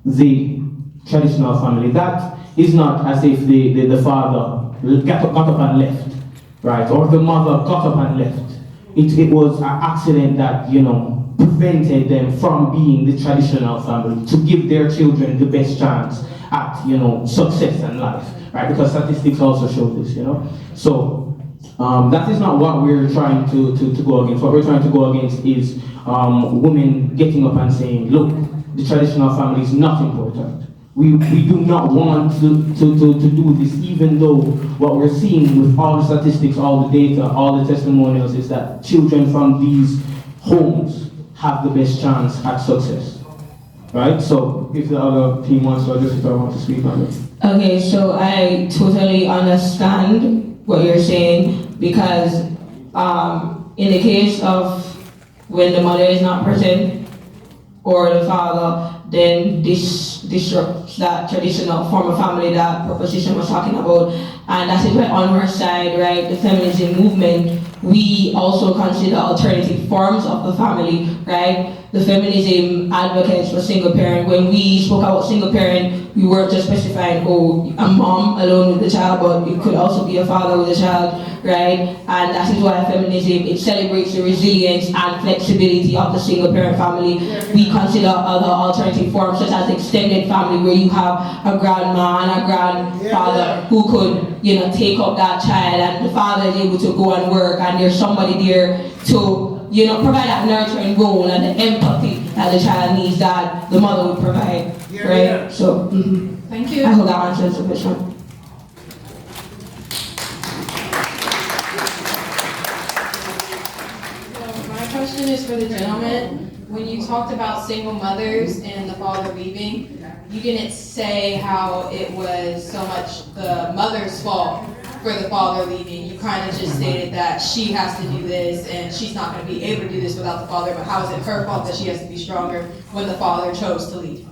the traditional family. That is not as if the father got up and left, right? Or the mother got up and left. It was an accident that, you know, prevented them from being the traditional family, to give their children the best chance at, you know, success and life, right? Because statistics also show this, you know. So that is not what we're trying to go against. What we're trying to go against is women getting up and saying, look, the traditional family is not important. We do not want to do this, even though what we're seeing with all the statistics, all the data, all the testimonials is that children from these homes have the best chance at success. Right? So if the other team wants to address it, I want to speak on it. Okay, so I totally understand what you're saying, because in the case of when the mother is not present or the father, then this disrupts that traditional form of family that proposition was talking about. And that is why on our side, right, the feminism movement, we also consider alternative forms of the family, right? The feminism advocates for single parent. When we spoke about single parent, we weren't just specifying, oh, a mom alone with the child, but it could also be a father with a child, right? And that is why feminism, it celebrates the resilience and flexibility of the single parent family. We consider other alternative forms, such as extended family, where you have a grandma and a grandfather who could, you know, take up that child, and the father is able to go and work, and there's somebody there to, you know, provide that nurturing role and the empathy that the child needs that the mother would provide, right? So, thank you. I hope that answers the question. My question is for the gentleman. When you talked about single mothers and the father leaving, you didn't say how it was so much the mother's fault for the father leaving. You kind of just stated that she has to do this and she's not going to be able to do this without the father, but how is it her fault that she has to be stronger when the father chose to leave?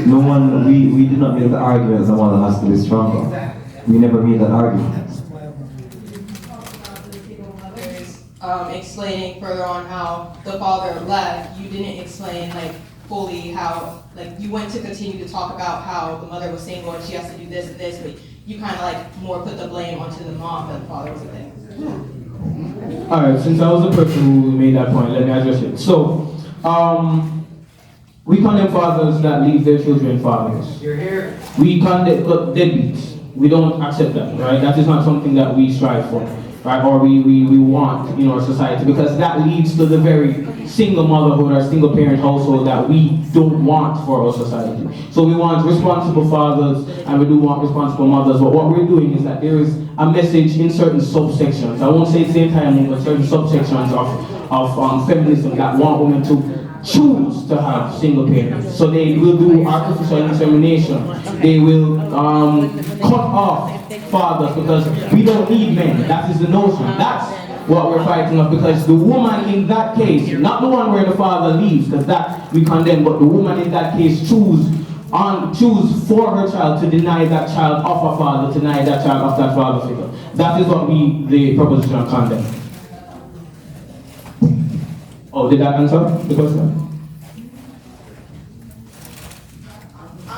No one, we did not make the argument the mother has to be stronger. We never made that argument. explaining further on how the father left, you didn't explain like fully how, like you went to continue to talk about how the mother was single and she has to do this and this, but you kind of like more put the blame onto the mom that the father wasn't there. Alright, since I was the person who made that point, let me address it. So, we condemn fathers that leave their children fatherless. You're here. We condemn deadbeats. We don't accept that, right? That is not something that we strive for, right? Or we want in our society, because that leads to the very single motherhood or single parent household that we don't want for our society. So we want responsible fathers and we do want responsible mothers, but what we're doing is that there is a message in certain subsections. I won't say it's the entire movement, but certain subsections of feminism that want women to choose to have single parents. So they will do artificial insemination. They will cut off fathers because we don't need men. That is the notion. That's what we're fighting of, because the woman in that case, not the one where the father leaves, because that we condemn, but the woman in that case choose for her child to deny that child of a father, to deny that child of that father figure. That is what the proposition condemn. Oh, did that answer the question? I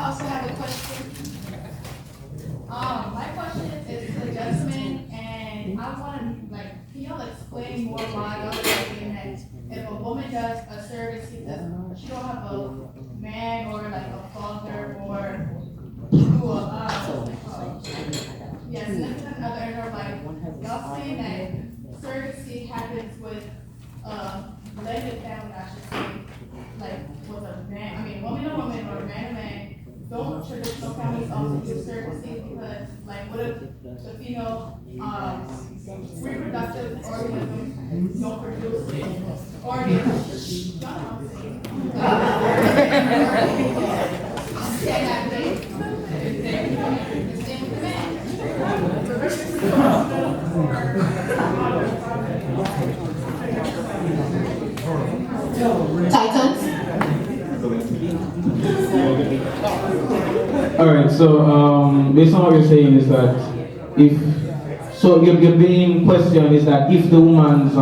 also have a question. My question is to the gentleman, and I want to, like, can y'all explain more why y'all saying that if a woman does a surrogacy, she don't have a man or like a father or significant other in her life. Y'all saying that surrogacy happens with blended family, I should say, like with a man, woman to woman or man to man. Don't traditional families also use surrogacy because, like, what if the female reproductive organisms don't produce organs? You know what I'm saying? Titans? Alright, so based on what you're saying is that your main question is that if the woman's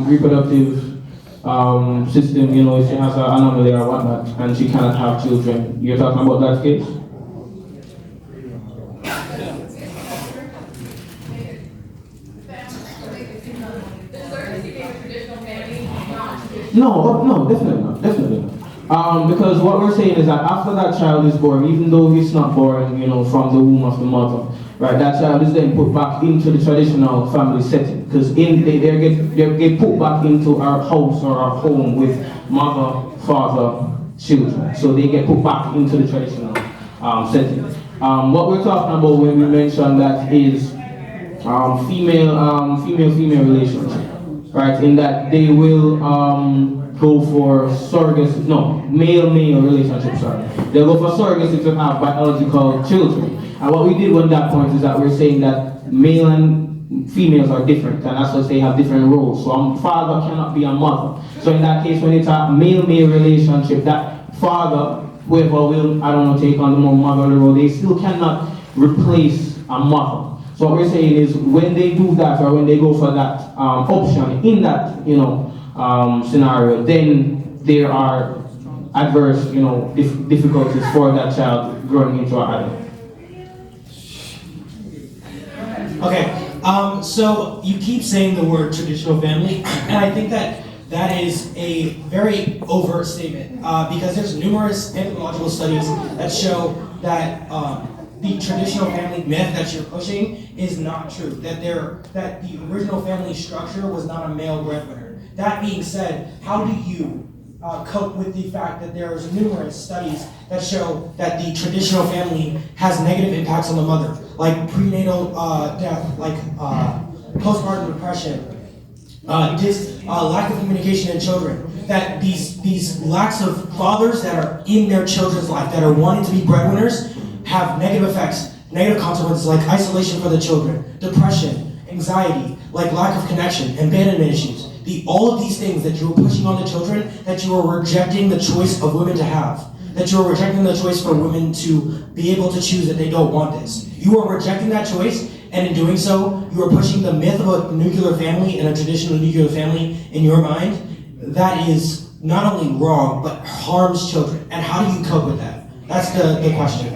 reproductive system, if she has an anomaly or whatnot and she cannot have children, you're talking about that case? No, definitely not. Because what we're saying is that after that child is born, even though it's not born, from the womb of the mother, right, that child is then put back into the traditional family setting. Because they get put back into our house or our home with mother, father, children. So they get put back into the traditional setting. What we're talking about when we mention that is female relationship. Right, in that they will go for surrogacy, male relationship, sorry. They'll go for surrogacy to have biological children. And what we did on that point is that we're saying that male and females are different, and that's why they have different roles. So a father cannot be a mother. So in that case, when it's a male-male relationship, that father, whoever will, take on the more motherly role, they still cannot replace a mother. So what we're saying is when they do that or when they go for that option in that scenario, then there are adverse difficulties for that child growing into an adult. Okay, so you keep saying the word traditional family, and I think that is a very overt statement because there's numerous anthropological studies that show that the traditional family myth that you're pushing is not true. That the original family structure was not a male breadwinner. That being said, how do you cope with the fact that there's numerous studies that show that the traditional family has negative impacts on the mother, like prenatal death, like postpartum depression, lack of communication in children, that these lacks of fathers that are in their children's life, that are wanting to be breadwinners, have negative effects, negative consequences like isolation for the children, depression, anxiety, like lack of connection, abandonment issues. All of these things that you are pushing on the children, that you are rejecting the choice of women to have, that you are rejecting the choice for women to be able to choose that they don't want this. You are rejecting that choice, And in doing so, you are pushing the myth of a nuclear family and a traditional nuclear family in your mind. That is not only wrong, but harms children. And how do you cope with that? That's the question.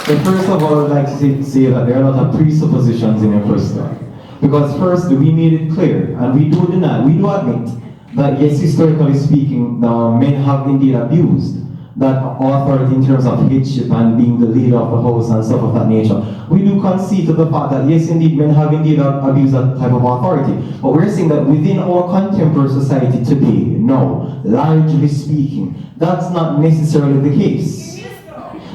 So first of all, I'd like to say that there are a lot of presuppositions in your question. Because first, we made it clear, and we do admit that yes, historically speaking, men have indeed abused that authority in terms of headship and being the leader of the house and stuff of that nature. We do concede to the fact that yes, indeed, men have indeed abused that type of authority. But we're saying that within our contemporary society today, no, largely speaking, that's not necessarily the case.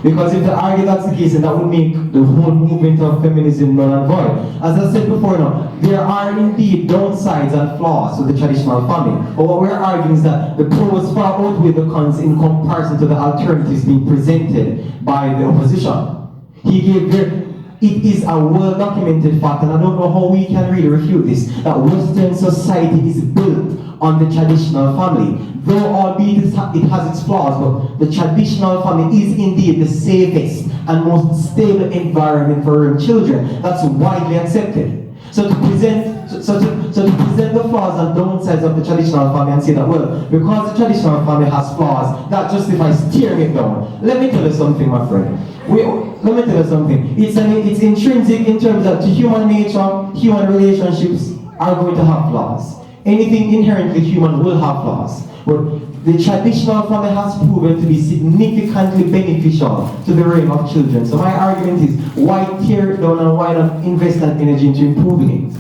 Because if they argue that's the case, then that would make the whole movement of feminism null and void. As I said before, there are indeed downsides and flaws to the traditional family. But what we're arguing is that the pros far outweigh the cons in comparison to the alternatives being presented by the opposition. It is a well-documented fact, and I don't know how we can really refute this, that Western society is built on the traditional family. Though albeit it has its flaws, but the traditional family is indeed the safest and most stable environment for rearing children. That's widely accepted. So to present the flaws and downsides of the traditional family and say that, well, because the traditional family has flaws, that justifies tearing it down. Let me tell you something, my friend. Let me tell you something. It's intrinsic in terms of to human nature, human relationships are going to have flaws. Anything inherently human will have flaws. But the traditional family has proven to be significantly beneficial to the rearing of children. So my argument is, why tear it down and why not invest that energy into improving it?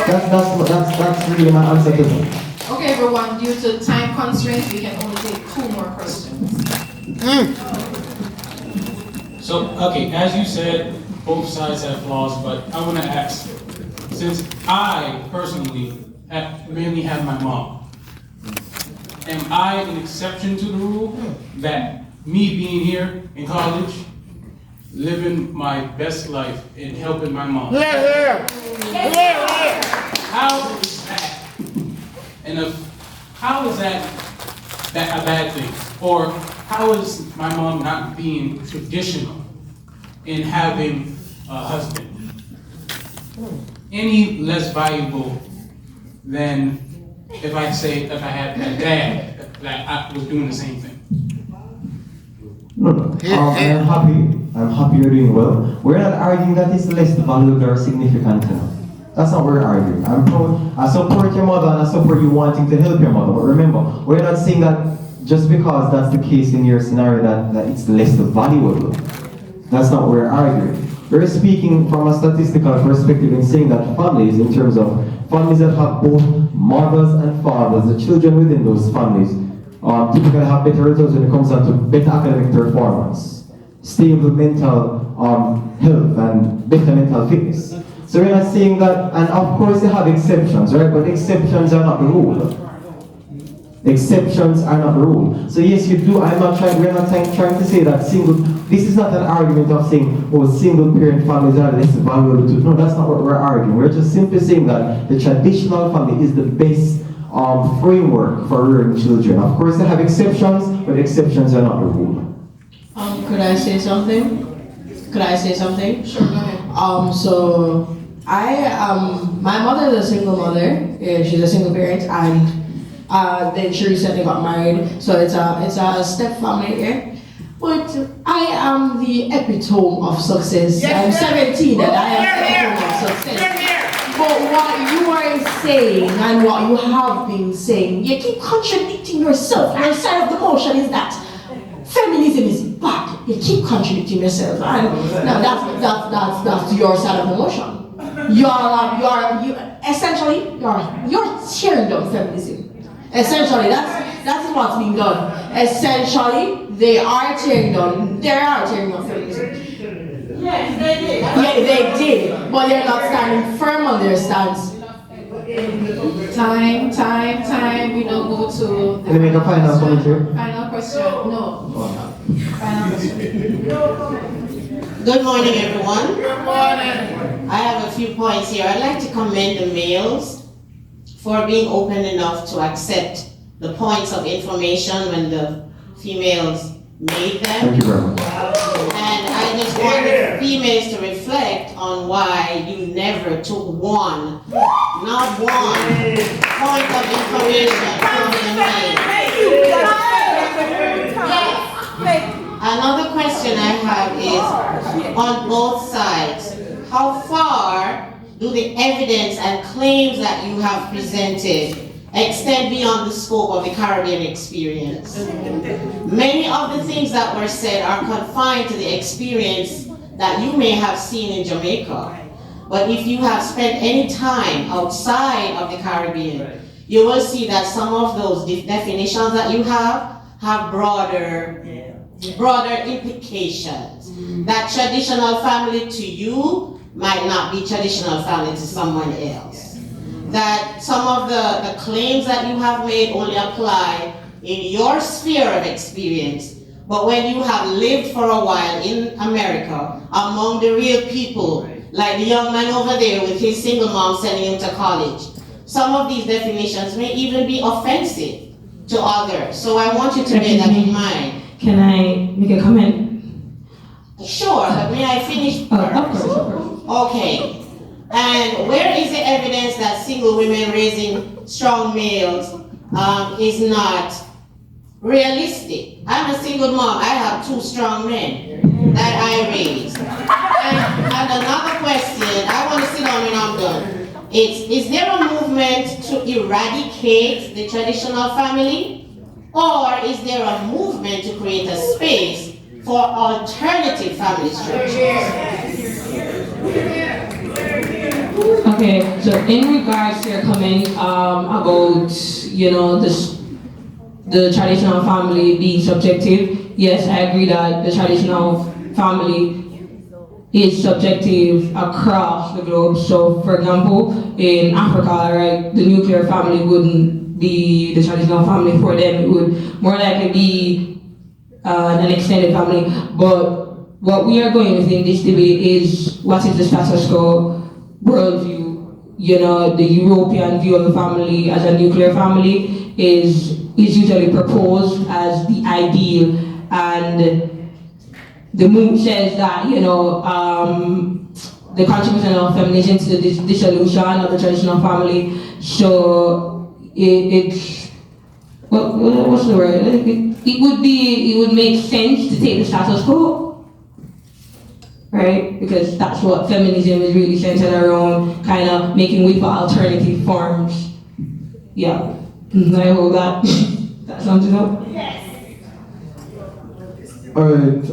That's really my answer to that. Okay, everyone, due to time constraints, we can only take 2 more questions. So, okay, as you said, both sides have flaws, but I want to ask, since I personally mainly have my mom, am I an exception to the rule that me being here in college, living my best life and helping my mom? How is that? And how is that a bad thing? Or how is my mom not being traditional in having a husband any less valuable than if I had a dad that I was doing the same thing? No. I'm happy you're doing well. We're not arguing that it's less valuable or significant enough. That's not what we're arguing. I support your mother and I support you wanting to help your mother. But remember, we're not saying that just because that's the case in your scenario that it's less valuable. That's not what we're arguing. We're speaking from a statistical perspective in saying that families, in terms of families that have both mothers and fathers, the children within those families typically have better results when it comes down to better academic performance, stable mental health, and better mental fitness. So we're not saying that, and of course they have exceptions, right? But exceptions are not the rule. Exceptions are not the rule. So yes, you do. We're not trying to say that this is not an argument of saying, oh, single parent families are less valuable to. No, that's not what we're arguing. We're just simply saying that the traditional family is the best framework for rearing children. Of course, they have exceptions, but exceptions are not the rule. Could I say something? Sure, go ahead. So my mother is a single mother. She's a single parent, and then she recently got married. So it's a step family here. But I am the epitome of success. I'm 17 and I am the epitome of success. But what you are saying and what you have been saying, you keep contradicting yourself. Your side of the motion is that feminism is bad. You keep contradicting yourself. And now that's your side of the motion. You're tearing down feminism. Essentially, that's what's being done. Essentially, they are tearing down feminism. Yes, they did. Yeah, they did, but they're not standing firm on their stance. Time. We don't go to. Can I make a final comment here? Final question. No. Final question. Good morning, everyone. Good morning. I have a few points here. I'd like to commend the males for being open enough to accept the points of information when the females made them. Thank you very much. And I just want the females to reflect on why you never took one, not one, point of information from the men. Another question I have is, on both sides, how far do the evidence and claims that you have presented extend beyond the scope of the Caribbean experience? Many of the things that were said are confined to the experience that you may have seen in Jamaica. But if you have spent any time outside of the Caribbean, you will see that some of those definitions that you have broader implications. That traditional family to you might not be traditional family to someone else. That some of the claims that you have made only apply in your sphere of experience, but when you have lived for a while in America among the real people, like the young man over there with his single mom sending him to college, some of these definitions may even be offensive to others. So I want you to bear that in mind. Can I make a comment? Sure, but may I finish first? Of course. Okay. And where is the evidence that single women raising strong males is not realistic? I'm a single mom. I have 2 strong men that I raised. And another question, I want to sit down when I'm done. Is there a movement to eradicate the traditional family? Or is there a movement to create a space for alternative family structures? Okay, so in regards to your comment about, the traditional family being subjective, yes, I agree that the traditional family is subjective across the globe. So, for example, in Africa, right, the nuclear family wouldn't be the traditional family for them. It would more likely be an extended family. But what we are going with in this debate is what is the status quo worldview. The European view of the family as a nuclear family is usually proposed as the ideal, and the move says that the contribution of feminism to the dissolution of the traditional family. So it's what's the word? It would make sense to take the status quo. Right? Because that's what feminism is really centered around, kind of making way for alternative forms. Yeah. I hope that sums it up. Alright,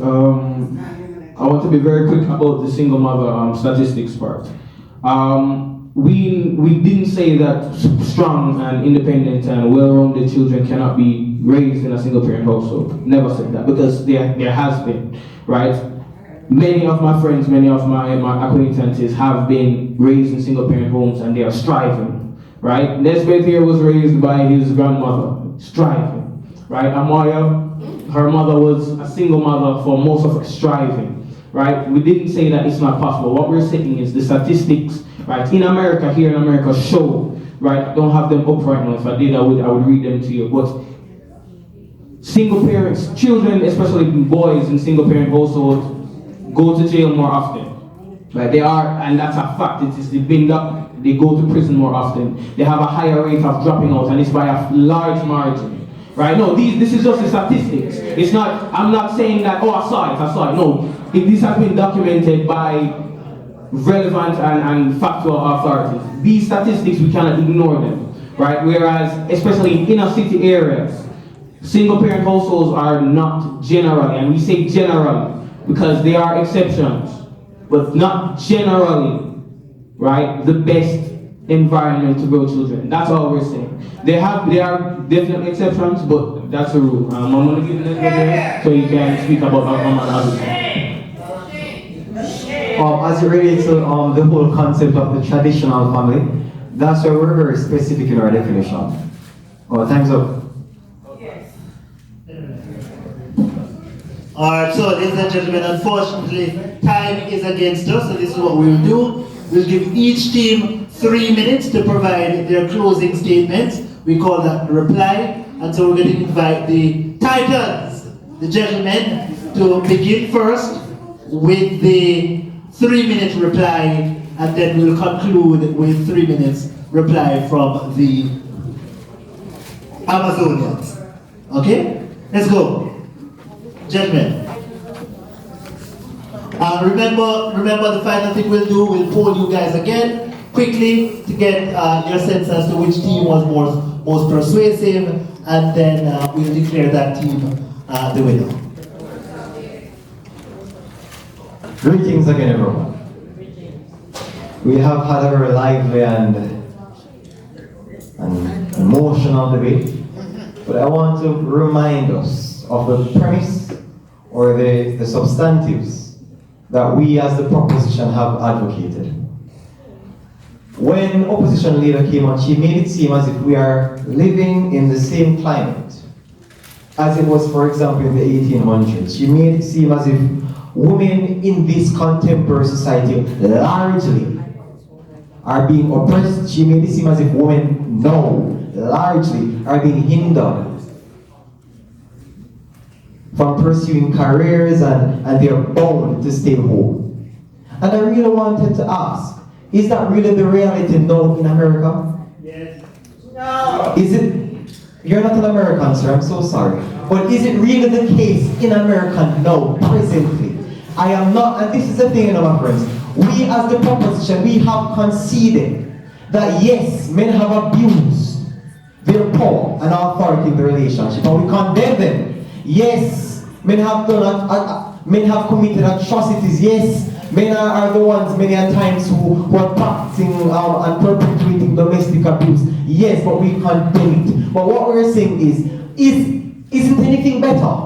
I want to be very quick about the single mother statistics part. We didn't say that strong and independent and well-rounded children cannot be raised in a single parent household. Never said that, because there has been, right? Many of my friends, many of my acquaintances have been raised in single parent homes and they are striving, right? MsBJPeart here was raised by his grandmother, striving, right? Amaya, her mother was a single mother for most of her, striving, right? We didn't say that it's not possible. What we're saying is the statistics, right, here in America show, right? I don't have them up right now. If I did, I would read them to you. But single parents, children, especially boys in single parent households, go to jail more often. Right? They are, and that's a fact. It's been up. They go to prison more often. They have a higher rate of dropping out, and it's by a large margin. Right? No, this is just the statistics. It's not. I'm not saying that. Oh, I saw it. No, this has been documented by relevant and factual authorities. These statistics, we cannot ignore them. Right? Whereas, especially in inner city areas, single parent households are not generally, and we say generally, because there are exceptions, but not generally, right, the best environment to grow children. That's all we're saying. There are definitely exceptions, but that's the rule. I'm going to give it there so you can speak about others. As it relates to the whole concept of the traditional family, that's where we're very specific in our definition. Time's up. Alright, so ladies and gentlemen, unfortunately, time is against us, so this is what we'll do. We'll give each team 3 minutes to provide their closing statements. We call that reply. And so we're going to invite the titans, the gentlemen, to begin first with the 3-minute reply, and then we'll conclude with 3 minutes reply from the Amazonians. Okay? Let's go. Gentlemen. Remember the final thing we'll do, we'll poll you guys again quickly to get your sense as to which team was most persuasive, and then we'll declare that team the winner. Greetings again, everyone. We have had a very lively and emotional debate, but I want to remind us of the premise or the substantives that we as the proposition have advocated. When opposition leader came on, she made it seem as if we are living in the same climate as it was, for example, in the 1800s. She made it seem as if women in this contemporary society largely are being oppressed. She made it seem as if women now largely are being hindered from pursuing careers and they're bound to stay home. And I really wanted to ask, is that really the reality now in America? Yes. No. Is it, you're not an American, sir, I'm so sorry. But is it really the case in America now, presently? I am not, and this is the thing, my friends. We as the proposition, we have conceded that yes, men have abused their power and authority in the relationship, and we condemn them. Yes, men have committed atrocities. Yes, men are the ones many a times who are practicing and perpetuating domestic abuse. Yes, but we condemn it. But what we're saying isn't anything better?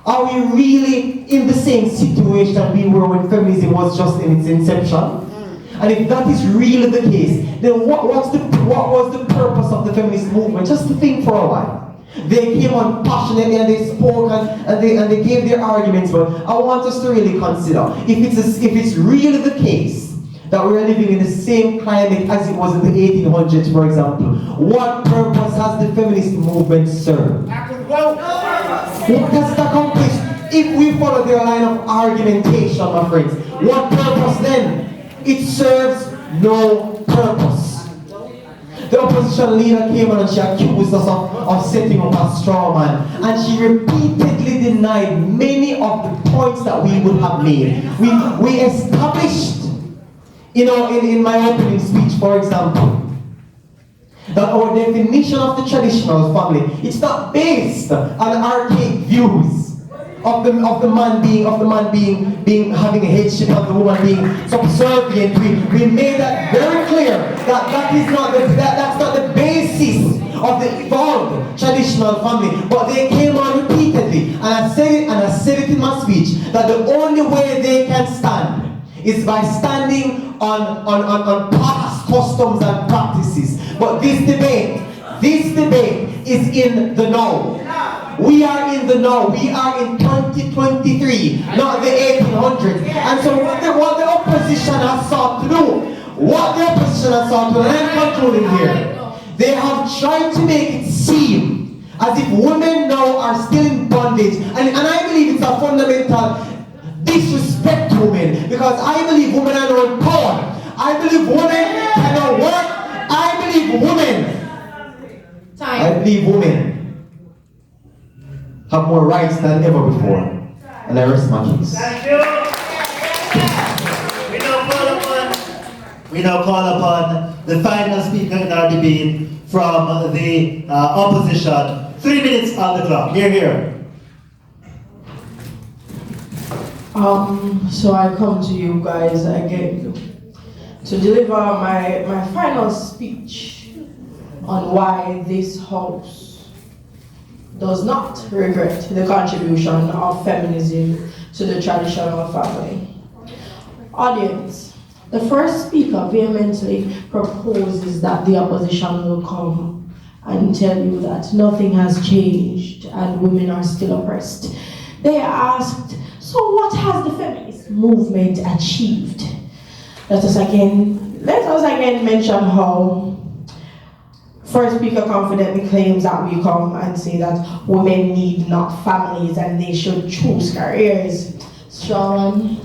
Are we really in the same situation we were when feminism was just in its inception? And if that is really the case, then what was the purpose of the feminist movement? Just to think for a while. They came on passionately and they spoke and they gave their arguments, but I want us to really consider if it's really the case that we're living in the same climate as it was in the 1800s, for example, what purpose has the feminist movement served? What does it accomplish if we follow their line of argumentation, my friends? What purpose then? It serves no purpose. The opposition leader came on and she accused us of setting up a straw man, and she repeatedly denied many of the points that we would have made. We established, in my opening speech, for example, that our definition of the traditional family, it's not based on archaic views of the man being having a headship, of the woman being subservient. We made that very clear that that's not the basis of the evolved traditional family. But they came on repeatedly, and I said it in my speech, that the only way they can stand is by standing on past customs and practices. But this debate is in the now. We are in the now. We are in 2023, not the 1800s. And so what the opposition has sought to do, and I'm concluding here, they have tried to make it seem as if women now are still in bondage. And I believe it's a fundamental disrespect to women, because I believe women are now empowered. I believe women can now work. I believe women have more rights than ever before. And I rest my case. Thank you. We now call upon the final speaker in our debate from the opposition. 3 minutes on the clock. Here. So I come to you guys again to deliver my final speech on why this house does not regret the contribution of feminism to the traditional family. Audience, the first speaker vehemently proposes that the opposition will come and tell you that nothing has changed and women are still oppressed. They asked, so what has the feminist movement achieved? Let us again mention how First speaker confidently claims that we come and say that women need not families and they should choose careers. Strawman.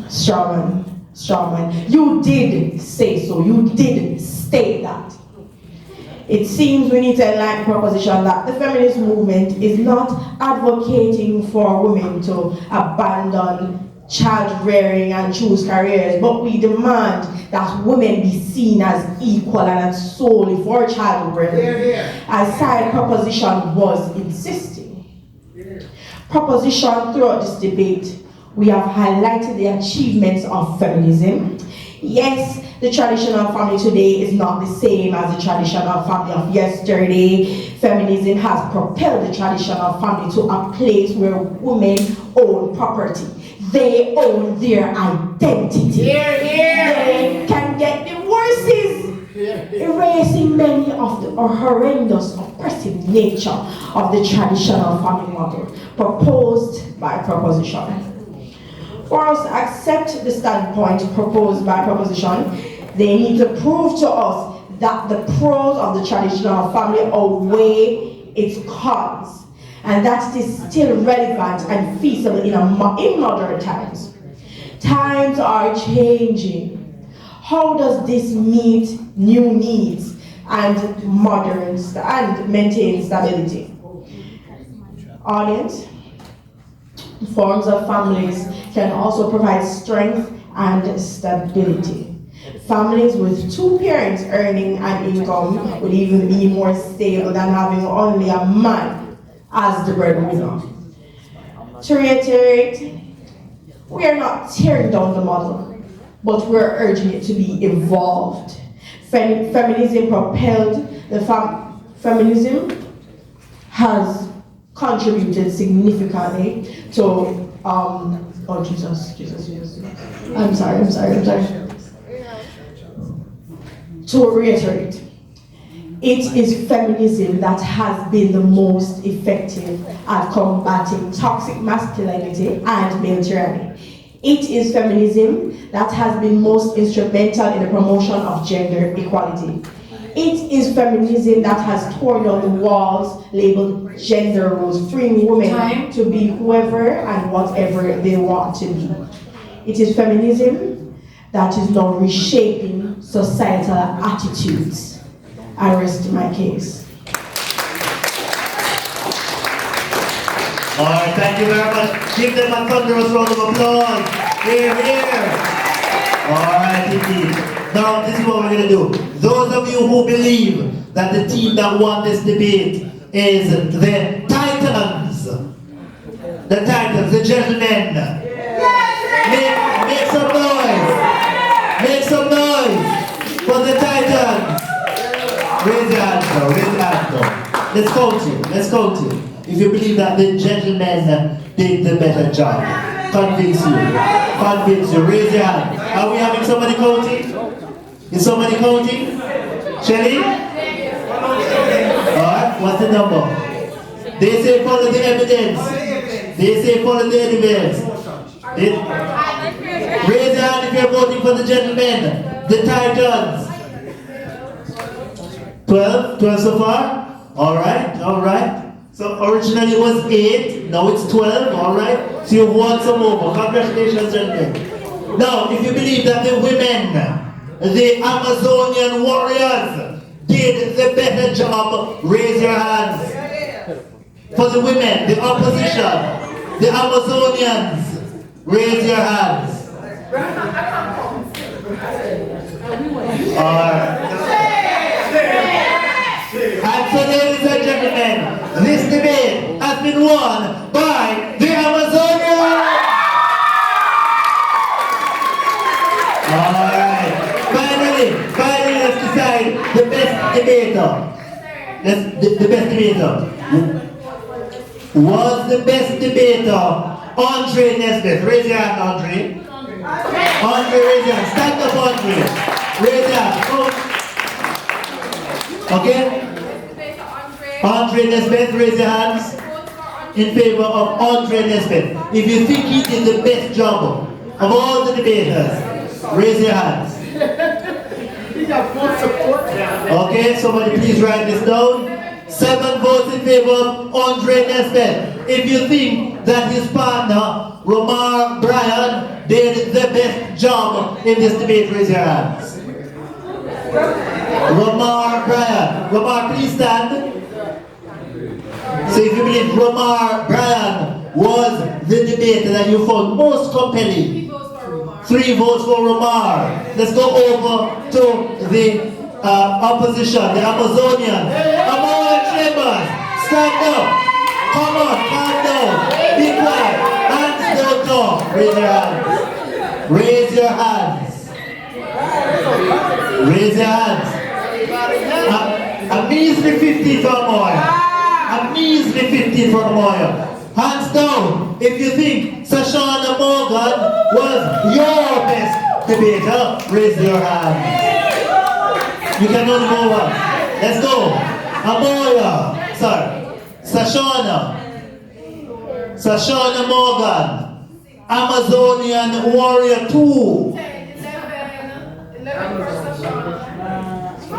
You did say so. You did state that. It seems we need to enlighten the proposition that the feminist movement is not advocating for women to abandon child rearing and choose careers, but we demand that women be seen as equal and as solely for child rearing, as side proposition was insisting. Proposition throughout this debate, we have highlighted the achievements of feminism. Yes, the traditional family today is not the same as the traditional family of yesterday. Feminism has propelled the traditional family to a place where women own property. They own their identity. They can get divorces, erasing many of the horrendous, oppressive nature of the traditional family model proposed by proposition. For us to accept the standpoint proposed by proposition, they need to prove to us that the pros of the traditional family outweigh its cons, and that it is still relevant and feasible in modern times. Times are changing. How does this meet new needs and maintain stability? Audience, forms of families can also provide strength and stability. Families with two parents earning an income would even be more stable than having only a man as the breadwinner. To reiterate, we are not tearing down the model, but we're urging it to be evolved. Feminism propelled the feminism has contributed significantly to I'm sorry. To reiterate, it is feminism that has been the most effective at combating toxic masculinity and male tyranny. It is feminism that has been most instrumental in the promotion of gender equality. It is feminism that has torn down the walls labeled gender roles, freeing women to be whoever and whatever they want to be. It is feminism that is now reshaping societal attitudes. I rest my case. All right, thank you very much. Give them a thunderous round of applause. Here. All right, indeed. Now, this is what we're going to do. Those of you who believe that the team that won this debate is the Titans, the gentlemen, make some noise. Make some noise for the Titans. Raise your hand now. Let's count you. If you believe that the gentlemen did the better job, convince you. Raise your hand. Are we having somebody counting? Is somebody counting? Shelly? Alright, what's the number? They say follow the evidence. Raise your hand if you're voting for the gentlemen, the Titans. 12 so far? Alright. So originally it was 8, now it's 12, alright? So you've won some over. Congratulations, gentlemen. Now, if you believe that the women, the Amazonian warriors, did the better job, raise your hands. For the women, the opposition, the Amazonians, raise your hands. And so, ladies and gentlemen, this debate has been won by the Amazonians. Alright. Finally, let's decide the best debater. The best debater. Was the best debater Andre Nesbitt? Raise your hand, Andre. Andre, raise your hand. Stand up, Andre. Raise your hand. Okay? Andre Nesbitt, raise your hands in favor of Andre Nesbitt. If you think he did the best job of all the debaters, raise your hands. Okay, somebody please write this down. 7 votes in favor of Andre Nesbitt. If you think that his partner, Romar Bryan, did the best job in this debate, raise your hands. Romar Bryan. Romar, please stand. So if you believe Romar Bryan was the debater that you found most compelling, 3 votes for Romar. Let's go over to the opposition, the Amazonian. Amazonian Chambers, stand up. Come on, calm down. Be quiet. Hands don't talk. Raise your hands. Raise your hands. Raise your hands. A measly 50 for Moya. A measly 50 for Moya. Hands down if you think Sashana Morgan was your best debater. Raise your hands. You can only go one. Let's go. Amoya. Sorry. Sashana Morgan. Amazonian Warrior 2.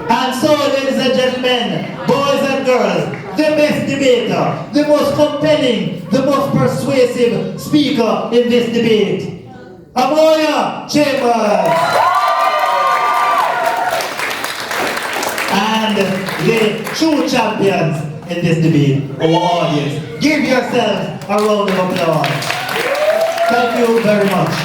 And so, ladies and gentlemen, boys and girls, the best debater, the most compelling, the most persuasive speaker in this debate, Amoya Chambers. And the true champions in this debate, our audience. Give yourselves a round of applause. Thank you very much.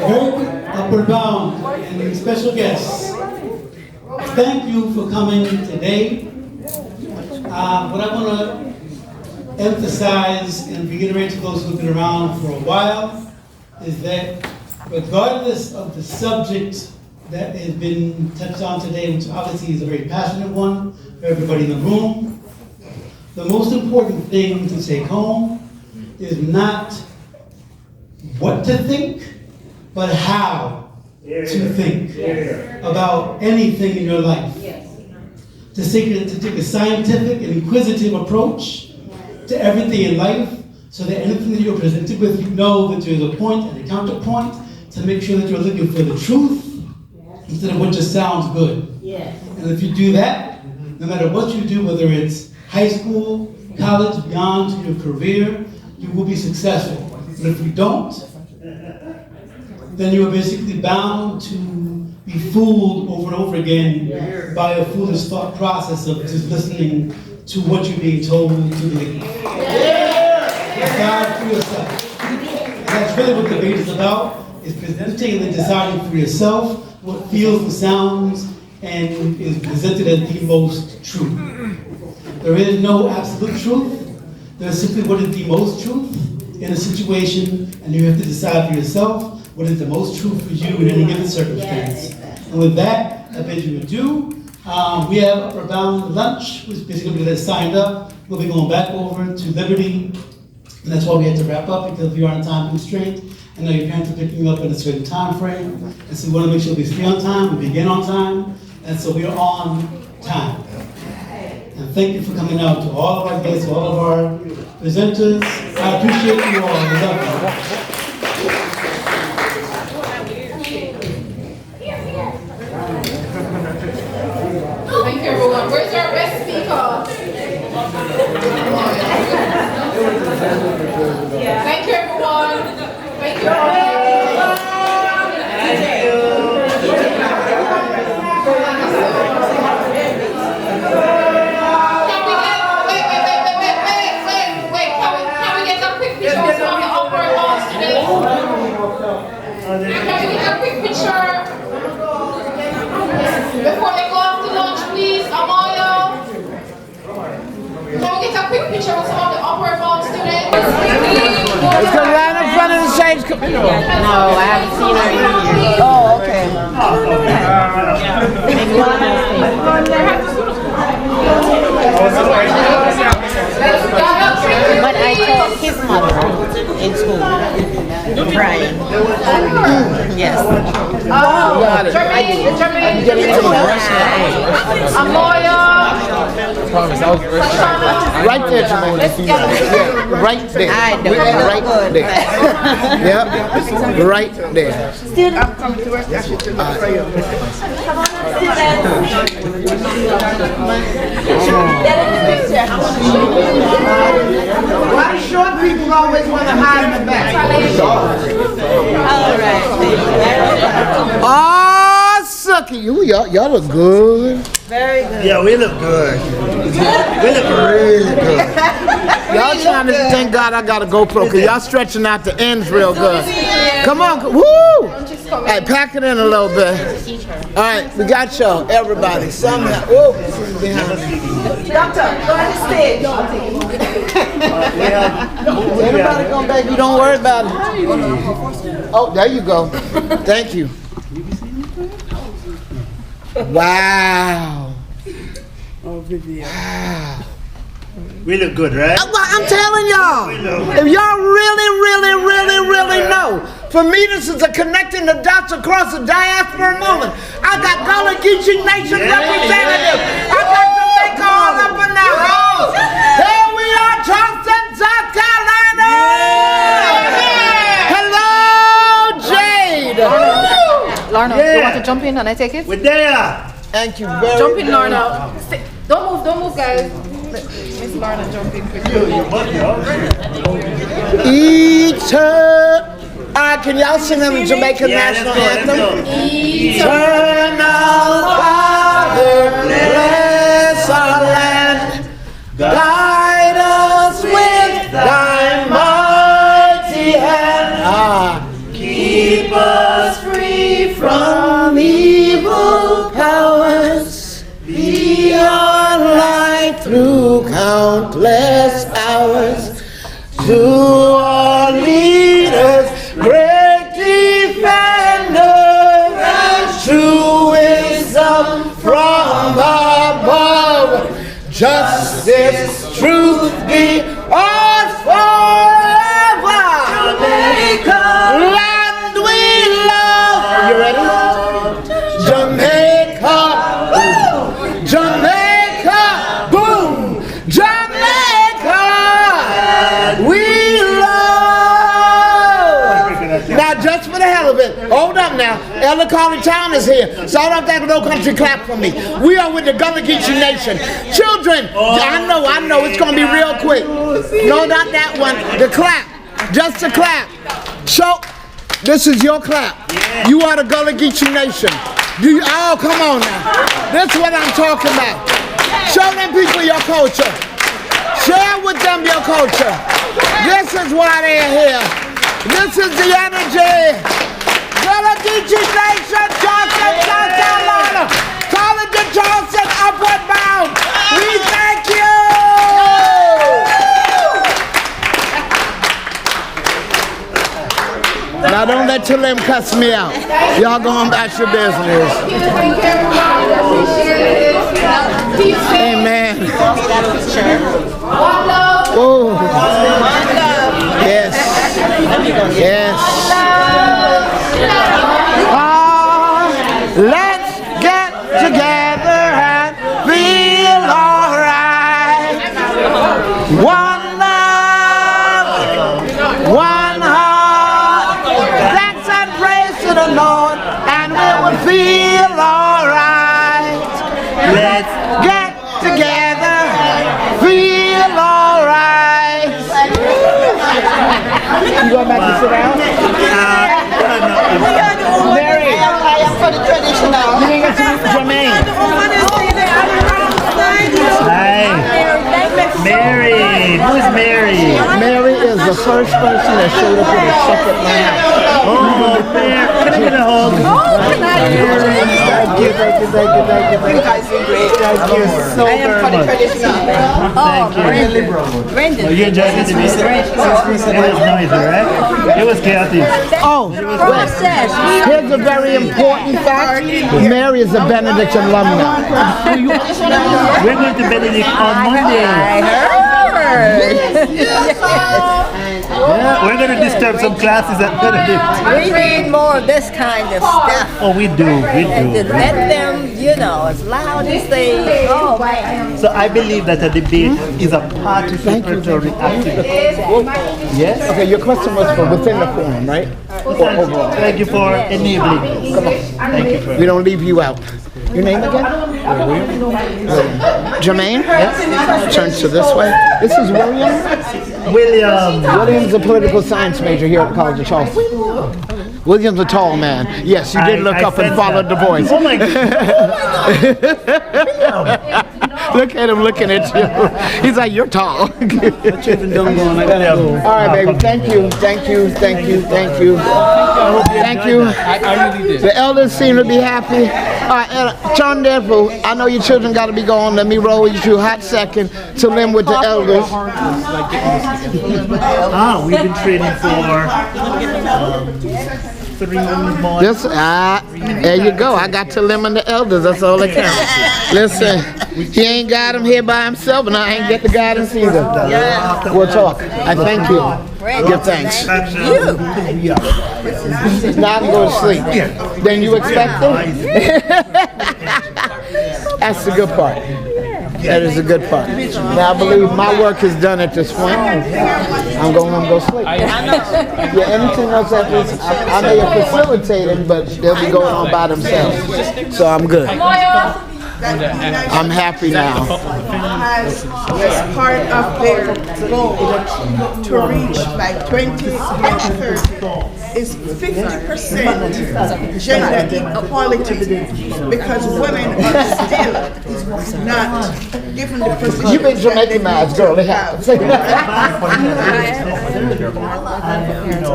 Very quick, upward bound, and special guests. Thank you for coming today. What I want to emphasize and reiterate to those who've been around for a while is that regardless of the subject that has been touched on today, which obviously is a very passionate one for everybody in the room, the most important thing to take home is not what to think, but how to think about anything in your life. To take a scientific and inquisitive approach to everything in life, so that anything that you're presented with, you know that there's a point and a counterpoint to make sure that you're looking for the truth instead of what just sounds good. And if you do that, no matter what you do, whether it's high school, college, beyond to your career, you will be successful. But if you don't, then you are basically bound to be fooled over and over again by a foolish thought process of just listening to what you're being told to believe. Decide for yourself. And that's really what debate is about, is presenting and then deciding for yourself what feels and sounds and is presented as the most true. There is no absolute truth. There is simply what is the most truth in a situation, and you have to decide for yourself what is the most true for you in any given circumstance. And with that, I bid you adieu. We have Upper Bound lunch, which basically that signed up. We'll be going back over to Liberty, and that's why we had to wrap up, because we are on time constraint. I know your parents are picking you up in a certain time frame, and so we want to make sure we stay on time, we begin on time, and so we are on time. And thank you for coming out, to all of our guests, all of our presenters. I appreciate you all. I love you. Thank you, everyone. Where's our best speaker? Thank you, everyone. Thank you. Wait. Can we get a quick picture of some of the upper halls today? Can we get a quick picture before they go off to lunch, please? Amaya? Can we get a quick picture of some of the upper ball students? It's going right in front of the stage. No, I haven't seen her in years. Oh, okay. Maybe one of those things. But I told his mother in school. Brian. Yes. Got it. Right there, Jermaine. Yeah, right there. Right there. Yep. Right there. I'm coming to work. I should do the prayer. Why do short people always want to hide in the back? All right. Oh, sucky. Y'all look good. Very good. Yeah, we look good. We look really good. Y'all trying to thank God I got a GoPro because y'all stretching out the ends real good. Come on. Woo! Hey, pack it in a little bit. All right, we got y'all. Everybody. Somehow. Oh, Doctor, go on the stage. Everybody come back. You don't worry about it. Oh, there you go. Thank you. Wow. Oh, Vivian. Wow. We look good, right? I'm telling y'all. If y'all really know, for me this is a connecting the dots across the diaspora movement. I got Gullah Geechee Nation representatives. I got Jamaica all up in that house. Here we are, Charleston, South Carolina. Hello, Jade. Lorna, you want to jump in and I take it? We're there. Thank you very much. Jump in, Lorna. Don't move, guys. Miss Lorna, jump in quickly. Can y'all sing the Jamaican national anthem? Eternal Father, bless our land. Guide us with thy mighty hand. Keep us free From evil powers, be our light through countless hours. To our leaders, great defender, and true wisdom from above. Justice, truth be ours forever. Jamaica, land we love. Are you ready? Jamaica, Jamaica, boom, Jamaica, we love. Now, just for the hell of it, hold up now. Elder Carly Town is here, so I don't think no country clap for me. We are with the Gullah Geechee Nation. Children, I know, it's going to be real quick. No, not that one. The clap, just the clap. Show. This is your clap. You are the Gullah Geechee Nation. Oh, come on now. This is what I'm talking about. Show them people your culture. Share with them your culture. This is why they're here. This is the energy. Gullah Geechee Nation, Charleston, South Carolina. College of Charleston, upward bound. We thank you. Now don't let your limb cuss me out. Y'all go on about your business. Amen. Oh. Yes. Yes. Let's get together and feel alright. One love, one heart. Thanks and praise to the Lord, and we will feel alright. Let's get together, feel alright. You going back to sit down? Mary, I am for the traditional. You ain't got to do Jermaine. Hi. Mary. Who's Mary? Mary is the first person that showed up with a check at my house. Oh, Mary. Can I get a hug? Thank you. You guys are great. Thank you so very much. Thank you. Brenda. Oh, you enjoyed the debate? It was noisy, right? It was chaotic. Oh, well, here's a very important fact. Mary is a Benedict alumna. We're going to Benedict on Monday. I heard. We're gonna disturb some classes at We need more of this kind of stuff. Oh, we do. And to let them, as loud as they, oh man. So I believe that a debate is a participatory activity. Yes? Okay, your question was for within the forum, right? Or overall? Thank you for enabling me. Come on. Thank you for We don't leave you out. Your name again? Jermaine? Yes. Turn to this way. This is William? William's a political science major here at the College of Charleston. William's a tall man. Yes, you did look up and followed the voice. Oh my God. Look at him looking at you. He's like, you're tall. My children don't go and I gotta go. All right, baby. Thank you. Thank you. Thank you. Thank you. Thank you. I really did. The elders seem to be happy. All right, John Denver, I know your children got to be going. Let me roll you a hot second to them with the elders. We've been training for 3 months. There you go. I got to lemon the elders. That's all that counts. Listen, he ain't got him here by himself, and I ain't get the guidance either. We'll talk. I thank you. Give thanks. Now I can go to sleep. Then you expect it? That's the good part. That is a good part. Now I believe my work is done at this point. I'm going home and go sleep. Yeah, anything else after this, I may have facilitated, but they'll be going on by themselves. So I'm good. I'm happy now. As part of their goal to reach by 2030 is 50% gender equality, because women are still not given the position. You've been Jamaicanized, girl. It happens.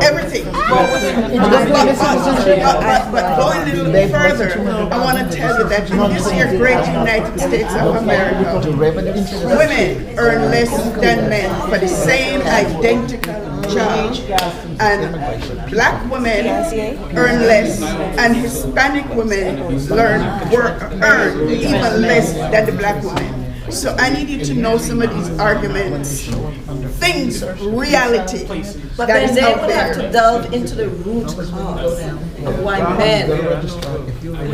Everything. But going a little further, I want to tell you that in this year, Great United States of America, women earn less than men for the same identical job, and black women earn less, and Hispanic women earn even less than the black women. So I need you to know some of these arguments, things, reality but that is then out they would have to delve into the root cause of why men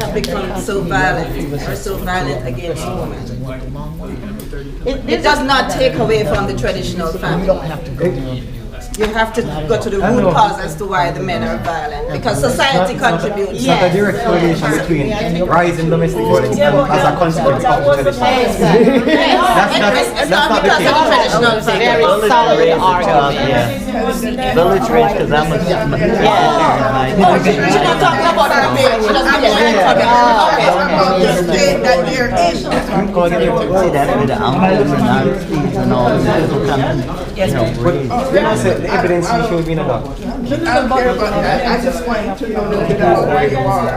have become so violent or so violent against women. It does not take away from the traditional family. You have to go to the root cause as to why the men are violent, because society contributes. It's not a direct correlation between rising domestic violence and as a consequence of the traditional. That's not the case. Very solid argument. Village range, because I'm a she's not talking about the debate. She doesn't get the state that they're in. see that with the minorities and all that. The evidence you showed me in the doc. I don't care about that. I just want you to know that where you are.